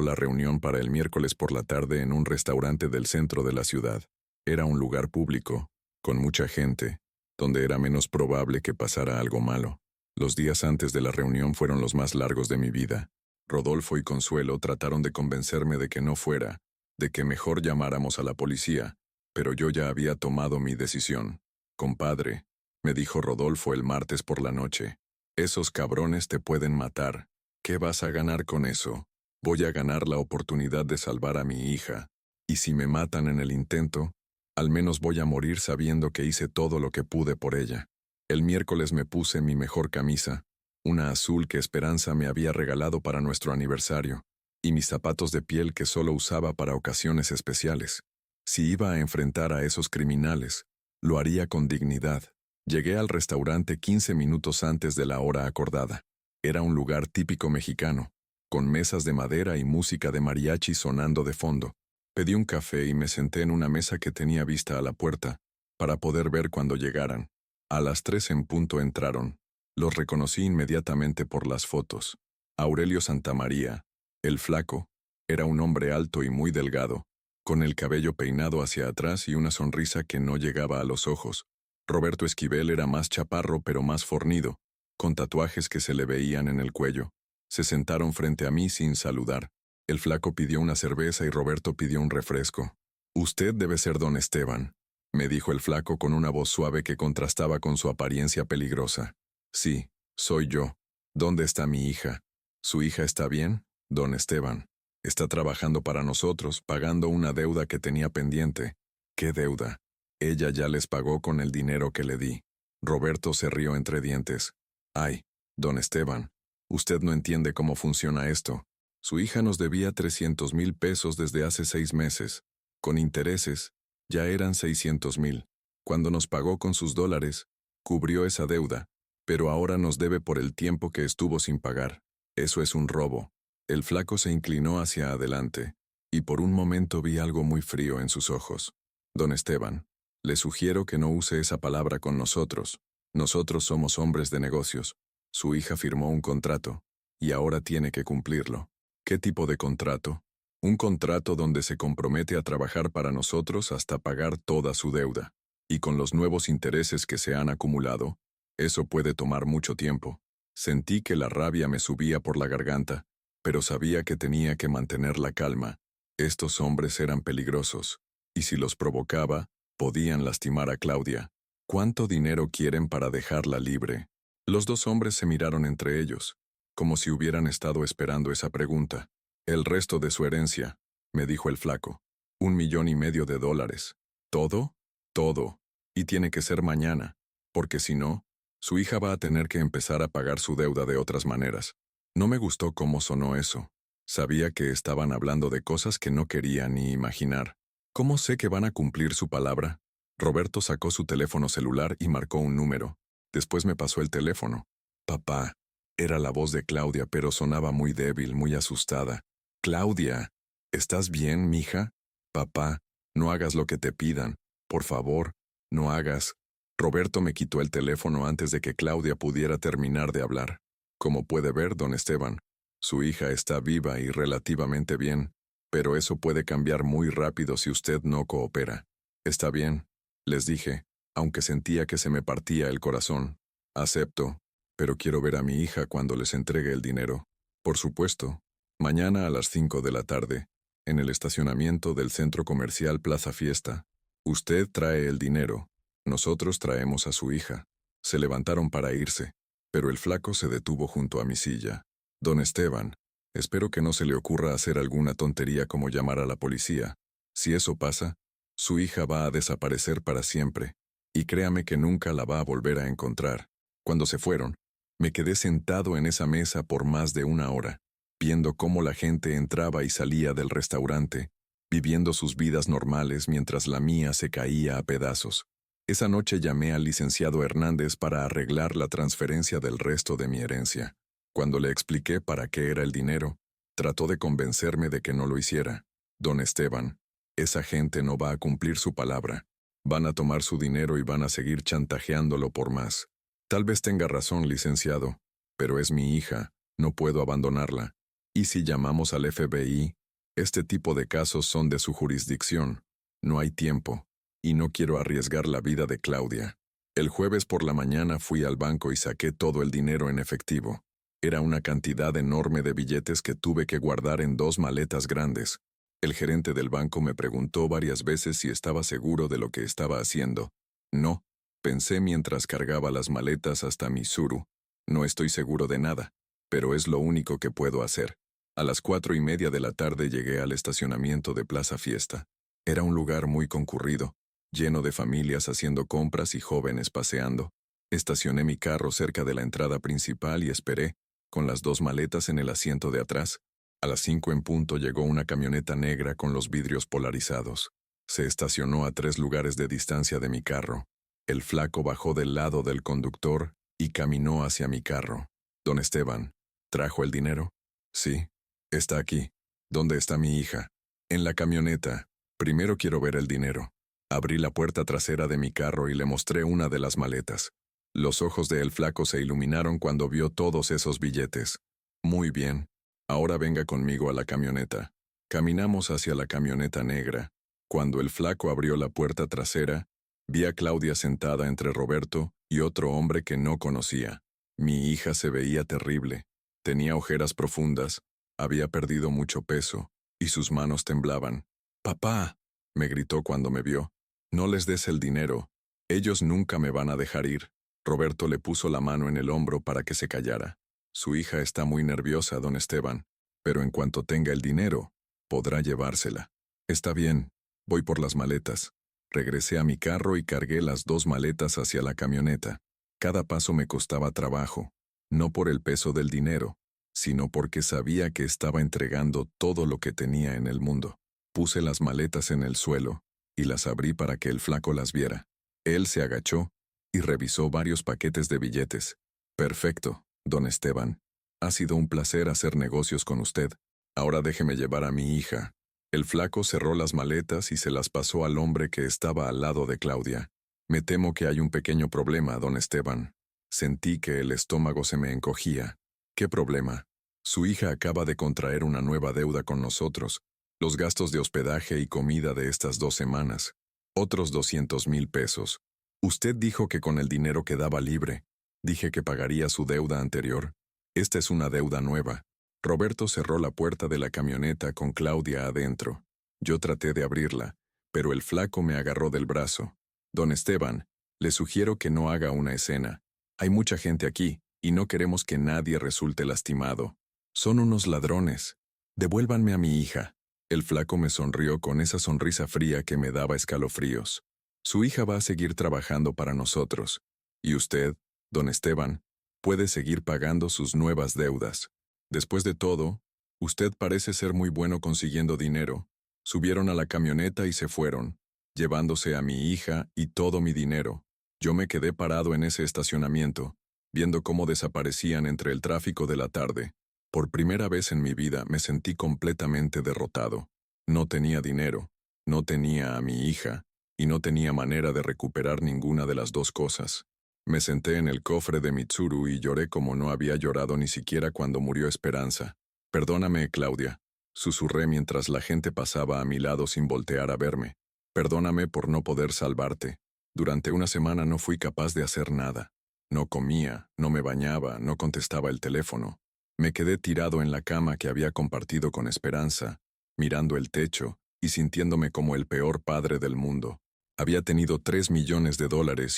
la reunión para el miércoles por la tarde en un restaurante del centro de la ciudad. Era un lugar público, con mucha gente, donde era menos probable que pasara algo malo. Los días antes de la reunión fueron los más largos de mi vida. Rodolfo y Consuelo trataron de convencerme de que no fuera, de que mejor llamáramos a la policía, pero yo ya había tomado mi decisión. Compadre, me dijo Rodolfo el martes por la noche, esos cabrones te pueden matar. ¿Qué vas a ganar con eso? Voy a ganar la oportunidad de salvar a mi hija, y si me matan en el intento, al menos voy a morir sabiendo que hice todo lo que pude por ella. El miércoles me puse mi mejor camisa, una azul que Esperanza me había regalado para nuestro aniversario, y mis zapatos de piel que solo usaba para ocasiones especiales. Si iba a enfrentar a esos criminales, lo haría con dignidad. Llegué al restaurante 15 minutos antes de la hora acordada. Era un lugar típico mexicano, con mesas de madera y música de mariachi sonando de fondo. Pedí un café y me senté en una mesa que tenía vista a la puerta, para poder ver cuando llegaran. A las 3 en punto entraron. Los reconocí inmediatamente por las fotos. Aurelio Santamaría, el flaco, era un hombre alto y muy delgado, con el cabello peinado hacia atrás y una sonrisa que no llegaba a los ojos. Roberto Esquivel era más chaparro pero más fornido, con tatuajes que se le veían en el cuello. Se sentaron frente a mí sin saludar. El flaco pidió una cerveza y Roberto pidió un refresco. «Usted debe ser don Esteban», me dijo el flaco con una voz suave que contrastaba con su apariencia peligrosa. «Sí, Soy yo. ¿Dónde está mi hija? ¿Su hija está bien? Don Esteban. Está trabajando para nosotros, pagando una deuda que tenía pendiente. ¿Qué deuda? Ella ya les pagó con el dinero que le di. Roberto se rió entre dientes. Ay, don Esteban, usted no entiende cómo funciona esto. Su hija nos debía 300,000 pesos desde hace 6 meses. Con intereses, ya eran 600,000. Cuando nos pagó con sus dólares, cubrió esa deuda, pero ahora nos debe por el tiempo que estuvo sin pagar. Eso es un robo. El flaco se inclinó hacia adelante, y por un momento vi algo muy frío en sus ojos. Don Esteban, le sugiero que no use esa palabra con nosotros. Nosotros somos hombres de negocios. Su hija firmó un contrato, y ahora tiene que cumplirlo. ¿Qué tipo de contrato? Un contrato donde se compromete a trabajar para nosotros hasta pagar toda su deuda. Y con los nuevos intereses que se han acumulado, eso puede tomar mucho tiempo. Sentí que la rabia me subía por la garganta, pero sabía que tenía que mantener la calma. Estos hombres eran peligrosos, y si los provocaba, podían lastimar a Claudia. ¿Cuánto dinero quieren para dejarla libre? Los dos hombres se miraron entre ellos, como si hubieran estado esperando esa pregunta. El resto de su herencia, me dijo el flaco. 1,5 millones de dólares. ¿Todo? Todo. Y tiene que ser mañana, porque si no, su hija va a tener que empezar a pagar su deuda de otras maneras. No me gustó cómo sonó eso. Sabía que estaban hablando de cosas que no quería ni imaginar. ¿Cómo sé que van a cumplir su palabra? Roberto sacó su teléfono celular y marcó un número. Después me pasó el teléfono. Papá. Era la voz de Claudia, pero sonaba muy débil, muy asustada. Claudia, ¿estás bien, mija? Papá, no hagas lo que te pidan. Por favor, no hagas. Roberto me quitó el teléfono antes de que Claudia pudiera terminar de hablar. Como puede ver, don Esteban, su hija está viva y relativamente bien, pero eso puede cambiar muy rápido si usted no coopera. Está bien, les dije, aunque sentía que se me partía el corazón. Acepto, pero quiero ver a mi hija cuando les entregue el dinero. Por supuesto, mañana a las 5 de la tarde, en el estacionamiento del centro comercial Plaza Fiesta. Usted trae el dinero, nosotros traemos a su hija. Se levantaron para irse, pero el flaco se detuvo junto a mi silla. Don Esteban, espero que no se le ocurra hacer alguna tontería como llamar a la policía. Si eso pasa, su hija va a desaparecer para siempre, y créame que nunca la va a volver a encontrar. Cuando se fueron, me quedé sentado en esa mesa por más de 1 hora, viendo cómo la gente entraba y salía del restaurante, viviendo sus vidas normales mientras la mía se caía a pedazos. Esa noche llamé al licenciado Hernández para arreglar la transferencia del resto de mi herencia. Cuando le expliqué para qué era el dinero, trató de convencerme de que no lo hiciera. Don Esteban, esa gente no va a cumplir su palabra. Van a tomar su dinero y van a seguir chantajeándolo por más. Tal vez tenga razón, licenciado, pero es mi hija, no puedo abandonarla. ¿Y si llamamos al FBI? Este tipo de casos son de su jurisdicción. No hay tiempo, y no quiero arriesgar la vida de Claudia. El jueves por la mañana fui al banco y saqué todo el dinero en efectivo. Era una cantidad enorme de billetes que tuve que guardar en 2 maletas grandes. El gerente del banco me preguntó varias veces si estaba seguro de lo que estaba haciendo. No, pensé mientras cargaba las maletas hasta Missouri. No estoy seguro de nada, pero es lo único que puedo hacer. A las 4:30 de la tarde llegué al estacionamiento de Plaza Fiesta. Era un lugar muy concurrido, lleno de familias haciendo compras y jóvenes paseando. Estacioné mi carro cerca de la entrada principal y esperé, con las 2 maletas en el asiento de atrás. A las 5 en punto llegó una camioneta negra con los vidrios polarizados. Se estacionó a 3 lugares de distancia de mi carro. El flaco bajó del lado del conductor y caminó hacia mi carro. Don Esteban, ¿trajo el dinero? Sí, está aquí. ¿Dónde está mi hija? En la camioneta. Primero quiero ver el dinero. Abrí la puerta trasera de mi carro y le mostré una de las maletas. Los ojos de el flaco se iluminaron cuando vio todos esos billetes. Muy bien. Ahora venga conmigo a la camioneta. Caminamos hacia la camioneta negra. Cuando el flaco abrió la puerta trasera, vi a Claudia sentada entre Roberto y otro hombre que no conocía. Mi hija se veía terrible. Tenía ojeras profundas, había perdido mucho peso, y sus manos temblaban. «¡Papá!», me gritó cuando me vio. «No les des el dinero. Ellos nunca me van a dejar ir». Roberto le puso la mano en el hombro para que se callara. Su hija está muy nerviosa, don Esteban, pero en cuanto tenga el dinero, podrá llevársela. Está bien, voy por las maletas. Regresé a mi carro y cargué las 2 maletas hacia la camioneta. Cada paso me costaba trabajo, no por el peso del dinero, sino porque sabía que estaba entregando todo lo que tenía en el mundo. Puse las maletas en el suelo y las abrí para que el flaco las viera. Él se agachó y revisó varios paquetes de billetes. Perfecto, don Esteban. Ha sido un placer hacer negocios con usted. Ahora déjeme llevar a mi hija. El flaco cerró las maletas y se las pasó al hombre que estaba al lado de Claudia. Me temo que hay un pequeño problema, don Esteban. Sentí que el estómago se me encogía. ¿Qué problema? Su hija acaba de contraer una nueva deuda con nosotros. Los gastos de hospedaje y comida de estas 2 semanas. Otros 200,000 pesos. Usted dijo que con el dinero quedaba libre. Dije que pagaría su deuda anterior. Esta es una deuda nueva. Roberto cerró la puerta de la camioneta con Claudia adentro. Yo traté de abrirla, pero el flaco me agarró del brazo. Don Esteban, le sugiero que no haga una escena. Hay mucha gente aquí, y no queremos que nadie resulte lastimado. Son unos ladrones. Devuélvanme a mi hija. El flaco me sonrió con esa sonrisa fría que me daba escalofríos. Su hija va a seguir trabajando para nosotros. Y usted, don Esteban, puede seguir pagando sus nuevas deudas. Después de todo, usted parece ser muy bueno consiguiendo dinero. Subieron a la camioneta y se fueron, llevándose a mi hija y todo mi dinero. Yo me quedé parado en ese estacionamiento, viendo cómo desaparecían entre el tráfico de la tarde. Por primera vez en mi vida me sentí completamente derrotado. No tenía dinero, no tenía a mi hija, y no tenía manera de recuperar ninguna de las 2 cosas. Me senté en el cofre de Mitsuru y lloré como no había llorado ni siquiera cuando murió Esperanza. Perdóname, Claudia, susurré mientras la gente pasaba a mi lado sin voltear a verme. Perdóname por no poder salvarte. Durante una semana no fui capaz de hacer nada. No comía, no me bañaba, no contestaba el teléfono. Me quedé tirado en la cama que había compartido con Esperanza, mirando el techo y sintiéndome como el peor padre del mundo. Había tenido $3 millones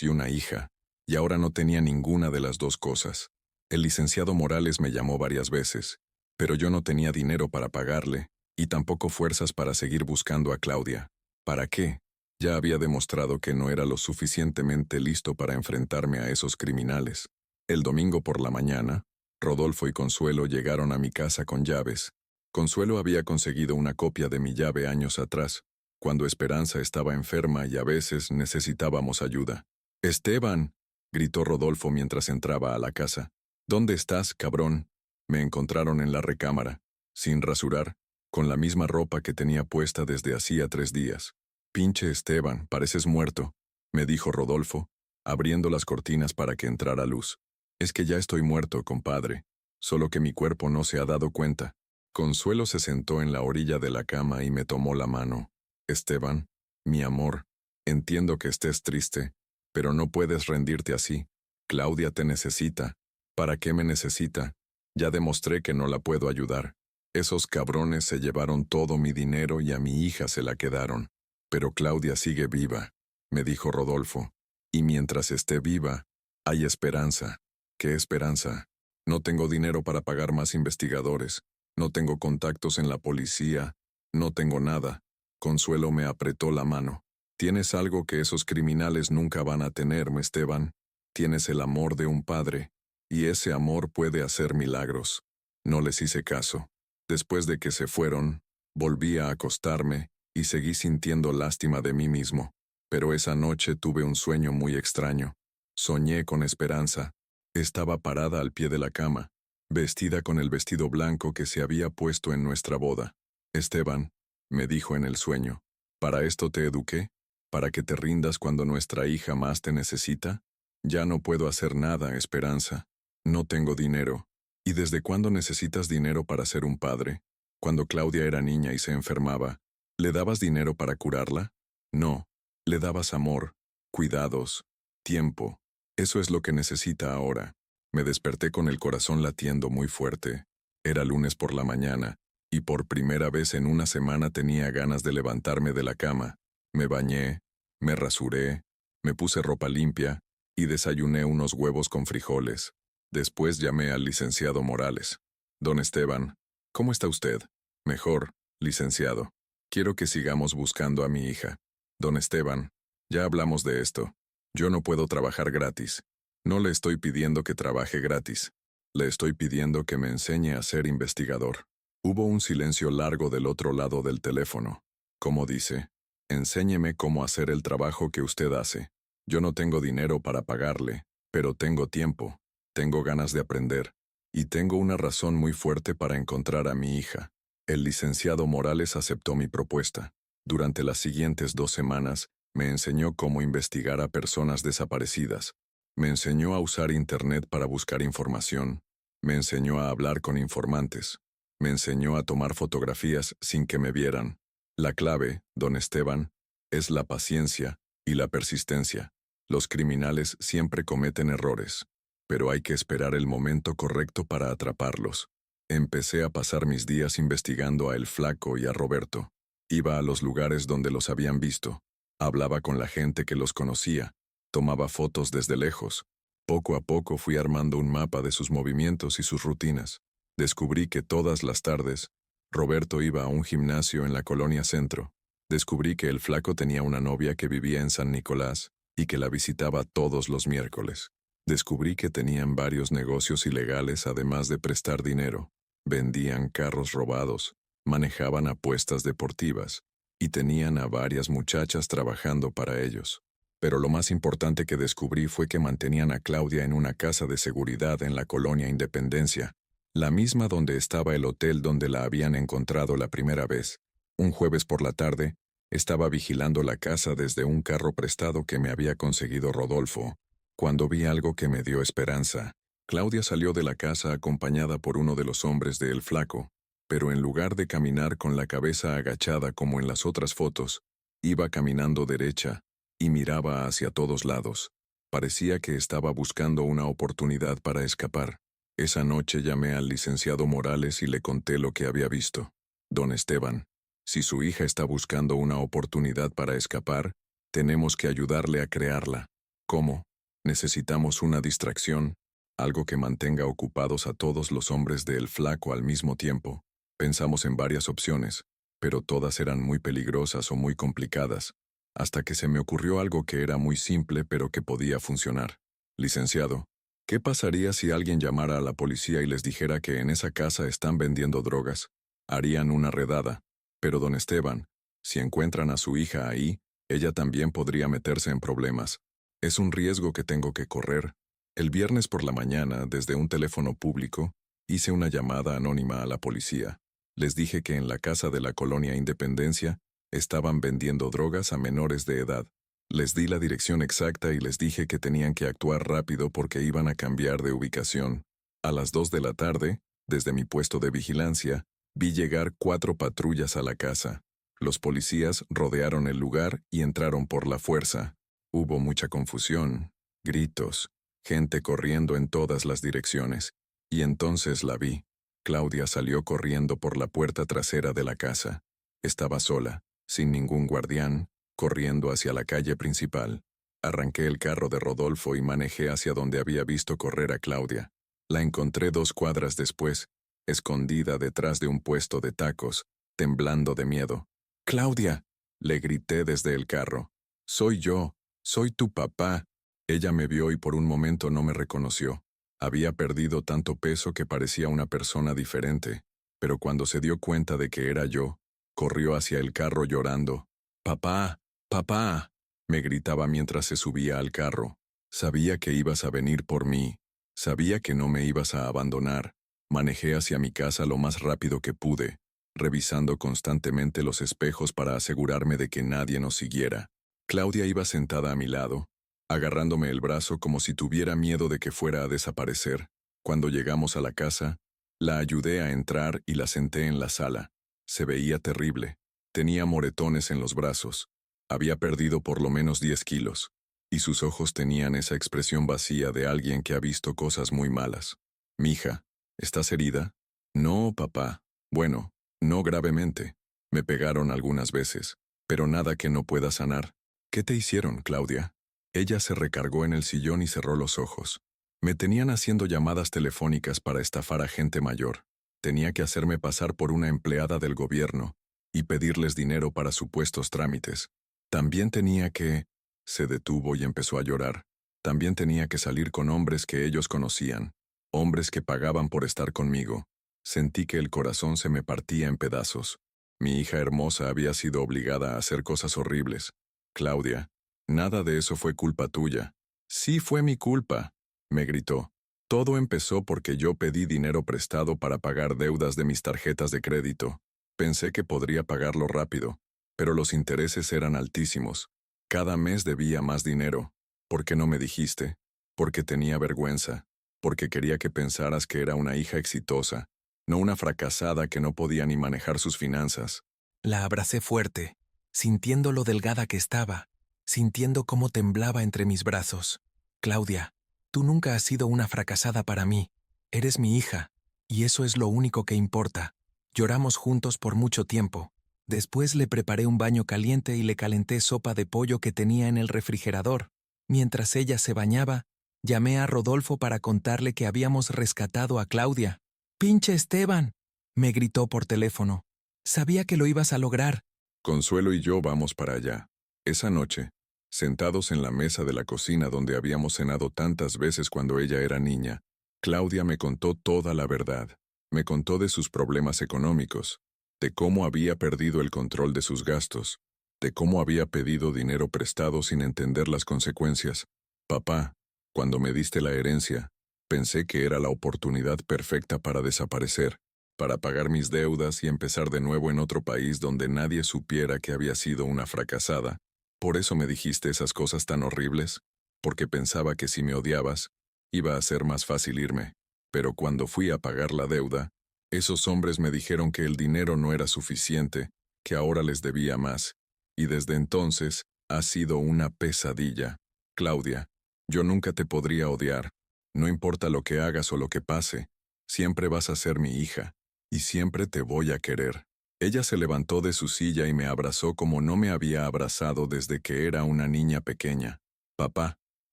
y una hija, y ahora no tenía ninguna de las 2 cosas. El licenciado Morales me llamó varias veces, pero yo no tenía dinero para pagarle, y tampoco fuerzas para seguir buscando a Claudia. ¿Para qué? Ya había demostrado que no era lo suficientemente listo para enfrentarme a esos criminales. El domingo por la mañana, Rodolfo y Consuelo llegaron a mi casa con llaves. Consuelo había conseguido una copia de mi llave años atrás, cuando Esperanza estaba enferma y a veces necesitábamos ayuda. «Esteban», gritó Rodolfo mientras entraba a la casa. «¿Dónde estás, cabrón?» Me encontraron en la recámara, sin rasurar, con la misma ropa que tenía puesta desde hacía 3 días. «Pinche Esteban, pareces muerto», me dijo Rodolfo, abriendo las cortinas para que entrara luz. «Es que ya estoy muerto, compadre, solo que mi cuerpo no se ha dado cuenta». Consuelo se sentó en la orilla de la cama y me tomó la mano. «Esteban, mi amor, entiendo que estés triste, pero no puedes rendirte así. Claudia te necesita». «¿Para qué me necesita? Ya demostré que no la puedo ayudar. Esos cabrones se llevaron todo mi dinero y a mi hija se la quedaron. Pero Claudia sigue viva», me dijo Rodolfo. «Y mientras esté viva, hay esperanza». «¿Qué esperanza? No tengo dinero para pagar más investigadores. No tengo contactos en la policía. No tengo nada». Consuelo me apretó la mano. «Tienes algo que esos criminales nunca van a tener, Esteban. Tienes el amor de un padre, y ese amor puede hacer milagros». No les hice caso. Después de que se fueron, volví a acostarme y seguí sintiendo lástima de mí mismo. Pero esa noche tuve un sueño muy extraño. Soñé con Esperanza. Estaba parada al pie de la cama, vestida con el vestido blanco que se había puesto en nuestra boda. «Esteban», me dijo en el sueño, «¿para esto te eduqué? ¿Para que te rindas cuando nuestra hija más te necesita? Ya no puedo hacer nada, Esperanza. No tengo dinero». «¿Y desde cuándo necesitas dinero para ser un padre? Cuando Claudia era niña y se enfermaba, ¿le dabas dinero para curarla? No, le dabas amor, cuidados, tiempo. Eso es lo que necesita ahora». Me desperté con el corazón latiendo muy fuerte. Era lunes por la mañana, y por primera vez en una semana tenía ganas de levantarme de la cama. Me bañé, me rasuré, me puse ropa limpia, y desayuné unos huevos con frijoles. Después llamé al licenciado Morales. Don Esteban, ¿cómo está usted? Mejor, licenciado. Quiero que sigamos buscando a mi hija. Don Esteban, ya hablamos de esto. Yo no puedo trabajar gratis. No le estoy pidiendo que trabaje gratis. Le estoy pidiendo que me enseñe a ser investigador. Hubo un silencio largo del otro lado del teléfono. ¿Cómo dice? Enséñeme cómo hacer el trabajo que usted hace. Yo no tengo dinero para pagarle, pero tengo tiempo, tengo ganas de aprender, y tengo una razón muy fuerte para encontrar a mi hija. El licenciado Morales aceptó mi propuesta. Durante las siguientes 2 semanas, me enseñó cómo investigar a personas desaparecidas. Me enseñó a usar Internet para buscar información. Me enseñó a hablar con informantes. Me enseñó a tomar fotografías sin que me vieran. La clave, don Esteban, es la paciencia y la persistencia. Los criminales siempre cometen errores, pero hay que esperar el momento correcto para atraparlos. Empecé a pasar mis días investigando a El Flaco y a Roberto. Iba a los lugares donde los habían visto. Hablaba con la gente que los conocía. Tomaba fotos desde lejos. Poco a poco fui armando un mapa de sus movimientos y sus rutinas. Descubrí que todas las tardes, Roberto iba a un gimnasio en la Colonia Centro. Descubrí que El Flaco tenía una novia que vivía en San Nicolás y que la visitaba todos los miércoles. Descubrí que tenían varios negocios ilegales además de prestar dinero. Vendían carros robados, manejaban apuestas deportivas y tenían a varias muchachas trabajando para ellos. Pero lo más importante que descubrí fue que mantenían a Claudia en una casa de seguridad en la Colonia Independencia, la misma donde estaba el hotel donde la habían encontrado la primera vez. Un jueves por la tarde, estaba vigilando la casa desde un carro prestado que me había conseguido Rodolfo, cuando vi algo que me dio esperanza. Claudia salió de la casa acompañada por uno de los hombres de El Flaco, pero en lugar de caminar con la cabeza agachada como en las otras fotos, iba caminando derecha y miraba hacia todos lados. Parecía que estaba buscando una oportunidad para escapar. Esa noche llamé al licenciado Morales y le conté lo que había visto. Don Esteban, si su hija está buscando una oportunidad para escapar, tenemos que ayudarle a crearla. ¿Cómo? Necesitamos una distracción, algo que mantenga ocupados a todos los hombres de El Flaco al mismo tiempo. Pensamos en varias opciones, pero todas eran muy peligrosas o muy complicadas, hasta que se me ocurrió algo que era muy simple pero que podía funcionar. Licenciado, ¿qué pasaría si alguien llamara a la policía y les dijera que en esa casa están vendiendo drogas? Harían una redada. Pero don Esteban, si encuentran a su hija ahí, ella también podría meterse en problemas. Es un riesgo que tengo que correr. El viernes por la mañana, desde un teléfono público, hice una llamada anónima a la policía. Les dije que en la casa de la Colonia Independencia estaban vendiendo drogas a menores de edad. Les di la dirección exacta y les dije que tenían que actuar rápido porque iban a cambiar de ubicación. A las 2 de la tarde, desde mi puesto de vigilancia, vi llegar 4 patrullas a la casa. Los policías rodearon el lugar y entraron por la fuerza. Hubo mucha confusión, gritos, gente corriendo en todas las direcciones. Y entonces la vi. Claudia salió corriendo por la puerta trasera de la casa. Estaba sola, sin ningún guardián, corriendo hacia la calle principal. Arranqué el carro de Rodolfo y manejé hacia donde había visto correr a Claudia. La encontré 2 cuadras después, escondida detrás de un puesto de tacos, temblando de miedo. «¡Claudia!», le grité desde el carro. «Soy yo, soy tu papá». Ella me vio y por un momento no me reconoció. Había perdido tanto peso que parecía una persona diferente, pero cuando se dio cuenta de que era yo, corrió hacia el carro llorando. «¡Papá! ¡Papá!», me gritaba mientras se subía al carro. Sabía que ibas a venir por mí. Sabía que no me ibas a abandonar. Manejé hacia mi casa lo más rápido que pude, revisando constantemente los espejos para asegurarme de que nadie nos siguiera. Claudia iba sentada a mi lado, agarrándome el brazo como si tuviera miedo de que fuera a desaparecer. Cuando llegamos a la casa, la ayudé a entrar y la senté en la sala. Se veía terrible. Tenía moretones en los brazos. Había perdido por lo menos 10 kilos. Y sus ojos tenían esa expresión vacía de alguien que ha visto cosas muy malas. «Mija, ¿estás herida?» «No, papá. Bueno, no gravemente. Me pegaron algunas veces, pero nada que no pueda sanar». «¿Qué te hicieron, Claudia?» Ella se recargó en el sillón y cerró los ojos. Me tenían haciendo llamadas telefónicas para estafar a gente mayor. Tenía que hacerme pasar por una empleada del gobierno y pedirles dinero para supuestos trámites. También tenía que... Se detuvo y empezó a llorar. También tenía que salir con hombres que ellos conocían, hombres que pagaban por estar conmigo. Sentí que el corazón se me partía en pedazos. Mi hija hermosa había sido obligada a hacer cosas horribles. Claudia, nada de eso fue culpa tuya. Sí fue mi culpa, me gritó. Todo empezó porque yo pedí dinero prestado para pagar deudas de mis tarjetas de crédito. Pensé que podría pagarlo rápido, pero los intereses eran altísimos. Cada mes debía más dinero. ¿Por qué no me dijiste? Porque tenía vergüenza. Porque quería que pensaras que era una hija exitosa, no una fracasada que no podía ni manejar sus finanzas. La abracé fuerte, sintiendo lo delgada que estaba, sintiendo cómo temblaba entre mis brazos. Claudia, tú nunca has sido una fracasada para mí. Eres mi hija, y eso es lo único que importa. Lloramos juntos por mucho tiempo. Después le preparé un baño caliente y le calenté sopa de pollo que tenía en el refrigerador. Mientras ella se bañaba, llamé a Rodolfo para contarle que habíamos rescatado a Claudia. «¡Pinche Esteban!», me gritó por teléfono. «Sabía que lo ibas a lograr». Consuelo y yo vamos para allá. Esa noche, sentados en la mesa de la cocina donde habíamos cenado tantas veces cuando ella era niña, Claudia me contó toda la verdad. Me contó de sus problemas económicos, de cómo había perdido el control de sus gastos, de cómo había pedido dinero prestado sin entender las consecuencias. Papá, cuando me diste la herencia, pensé que era la oportunidad perfecta para desaparecer, para pagar mis deudas y empezar de nuevo en otro país donde nadie supiera que había sido una fracasada. ¿Por eso me dijiste esas cosas tan horribles? Porque pensaba que si me odiabas, iba a ser más fácil irme. Pero cuando fui a pagar la deuda, esos hombres me dijeron que el dinero no era suficiente, que ahora les debía más. Y desde entonces, ha sido una pesadilla. Claudia, yo nunca te podría odiar. No importa lo que hagas o lo que pase, siempre vas a ser mi hija, y siempre te voy a querer. Ella se levantó de su silla y me abrazó como no me había abrazado desde que era una niña pequeña. Papá,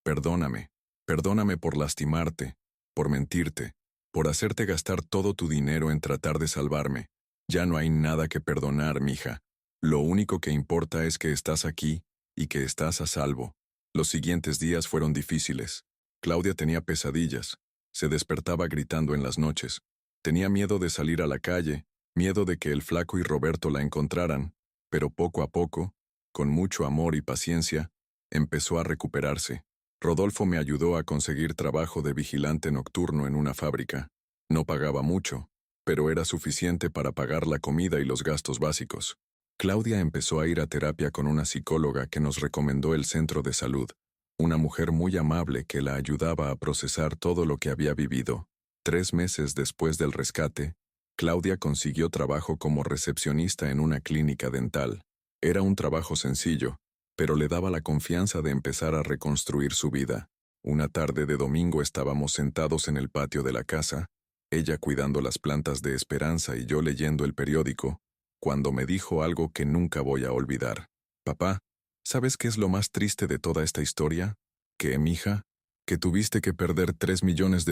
perdóname. Perdóname por lastimarte, por mentirte, por hacerte gastar todo tu dinero en tratar de salvarme. Ya no hay nada que perdonar, mija. Lo único que importa es que estás aquí y que estás a salvo. Los siguientes días fueron difíciles. Claudia tenía pesadillas. Se despertaba gritando en las noches. Tenía miedo de salir a la calle, miedo de que el flaco y Roberto la encontraran, pero poco a poco, con mucho amor y paciencia, empezó a recuperarse. Rodolfo me ayudó a conseguir trabajo de vigilante nocturno en una fábrica. No pagaba mucho, pero era suficiente para pagar la comida y los gastos básicos. Claudia empezó a ir a terapia con una psicóloga que nos recomendó el centro de salud, una mujer muy amable que la ayudaba a procesar todo lo que había vivido. 3 meses después del rescate, Claudia consiguió trabajo como recepcionista en una clínica dental. Era un trabajo sencillo, pero le daba la confianza de empezar a reconstruir su vida. Una tarde de domingo estábamos sentados en el patio de la casa, ella cuidando las plantas de Esperanza y yo leyendo el periódico, cuando me dijo algo que nunca voy a olvidar. Papá, ¿sabes qué es lo más triste de toda esta historia? Que, mija, que tuviste que perder $3 millones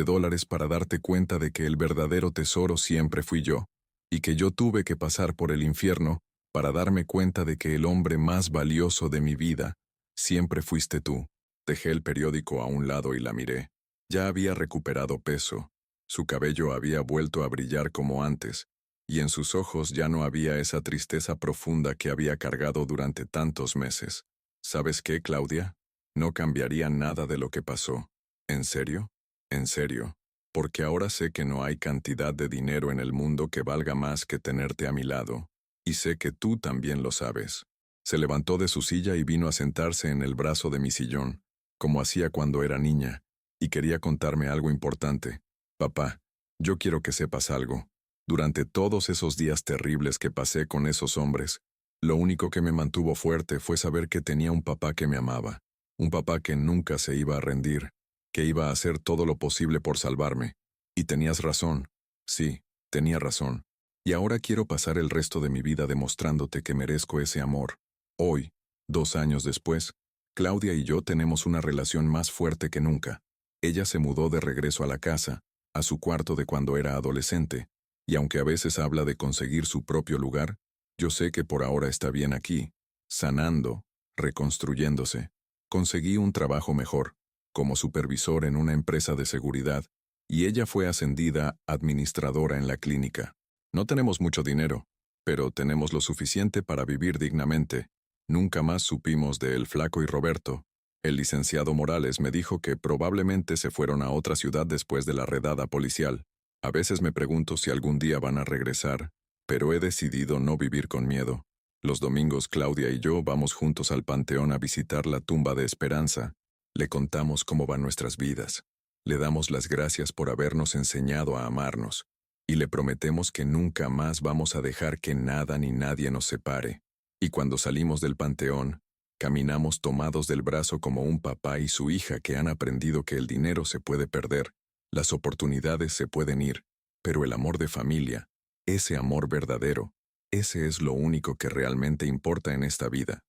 para darte cuenta de que el verdadero tesoro siempre fui yo, y que yo tuve que pasar por el infierno para darme cuenta de que el hombre más valioso de mi vida siempre fuiste tú. Dejé el periódico a un lado y la miré. Ya había recuperado peso, su cabello había vuelto a brillar como antes, y en sus ojos ya no había esa tristeza profunda que había cargado durante tantos meses. ¿Sabes qué, Claudia? No cambiaría nada de lo que pasó. ¿En serio? En serio. Porque ahora sé que no hay cantidad de dinero en el mundo que valga más que tenerte a mi lado. Y sé que tú también lo sabes. Se levantó de su silla y vino a sentarse en el brazo de mi sillón, como hacía cuando era niña, y quería contarme algo importante. Papá, yo quiero que sepas algo. Durante todos esos días terribles que pasé con esos hombres, lo único que me mantuvo fuerte fue saber que tenía un papá que me amaba. Un papá que nunca se iba a rendir, que iba a hacer todo lo posible por salvarme. Y tenías razón. Sí, tenía razón. Y ahora quiero pasar el resto de mi vida demostrándote que merezco ese amor. Hoy, 2 años después, Claudia y yo tenemos una relación más fuerte que nunca. Ella se mudó de regreso a la casa, a su cuarto de cuando era adolescente, y aunque a veces habla de conseguir su propio lugar, yo sé que por ahora está bien aquí, sanando, reconstruyéndose. Conseguí un trabajo mejor, como supervisor en una empresa de seguridad, y ella fue ascendida a administradora en la clínica. No tenemos mucho dinero, pero tenemos lo suficiente para vivir dignamente. Nunca más supimos de El Flaco y Roberto. El licenciado Morales me dijo que probablemente se fueron a otra ciudad después de la redada policial. A veces me pregunto si algún día van a regresar, pero he decidido no vivir con miedo. Los domingos Claudia y yo vamos juntos al panteón a visitar la tumba de Esperanza. Le contamos cómo van nuestras vidas. Le damos las gracias por habernos enseñado a amarnos. Y le prometemos que nunca más vamos a dejar que nada ni nadie nos separe. Y cuando salimos del panteón, caminamos tomados del brazo como un papá y su hija que han aprendido que el dinero se puede perder, las oportunidades se pueden ir, pero el amor de familia, ese amor verdadero, ese es lo único que realmente importa en esta vida.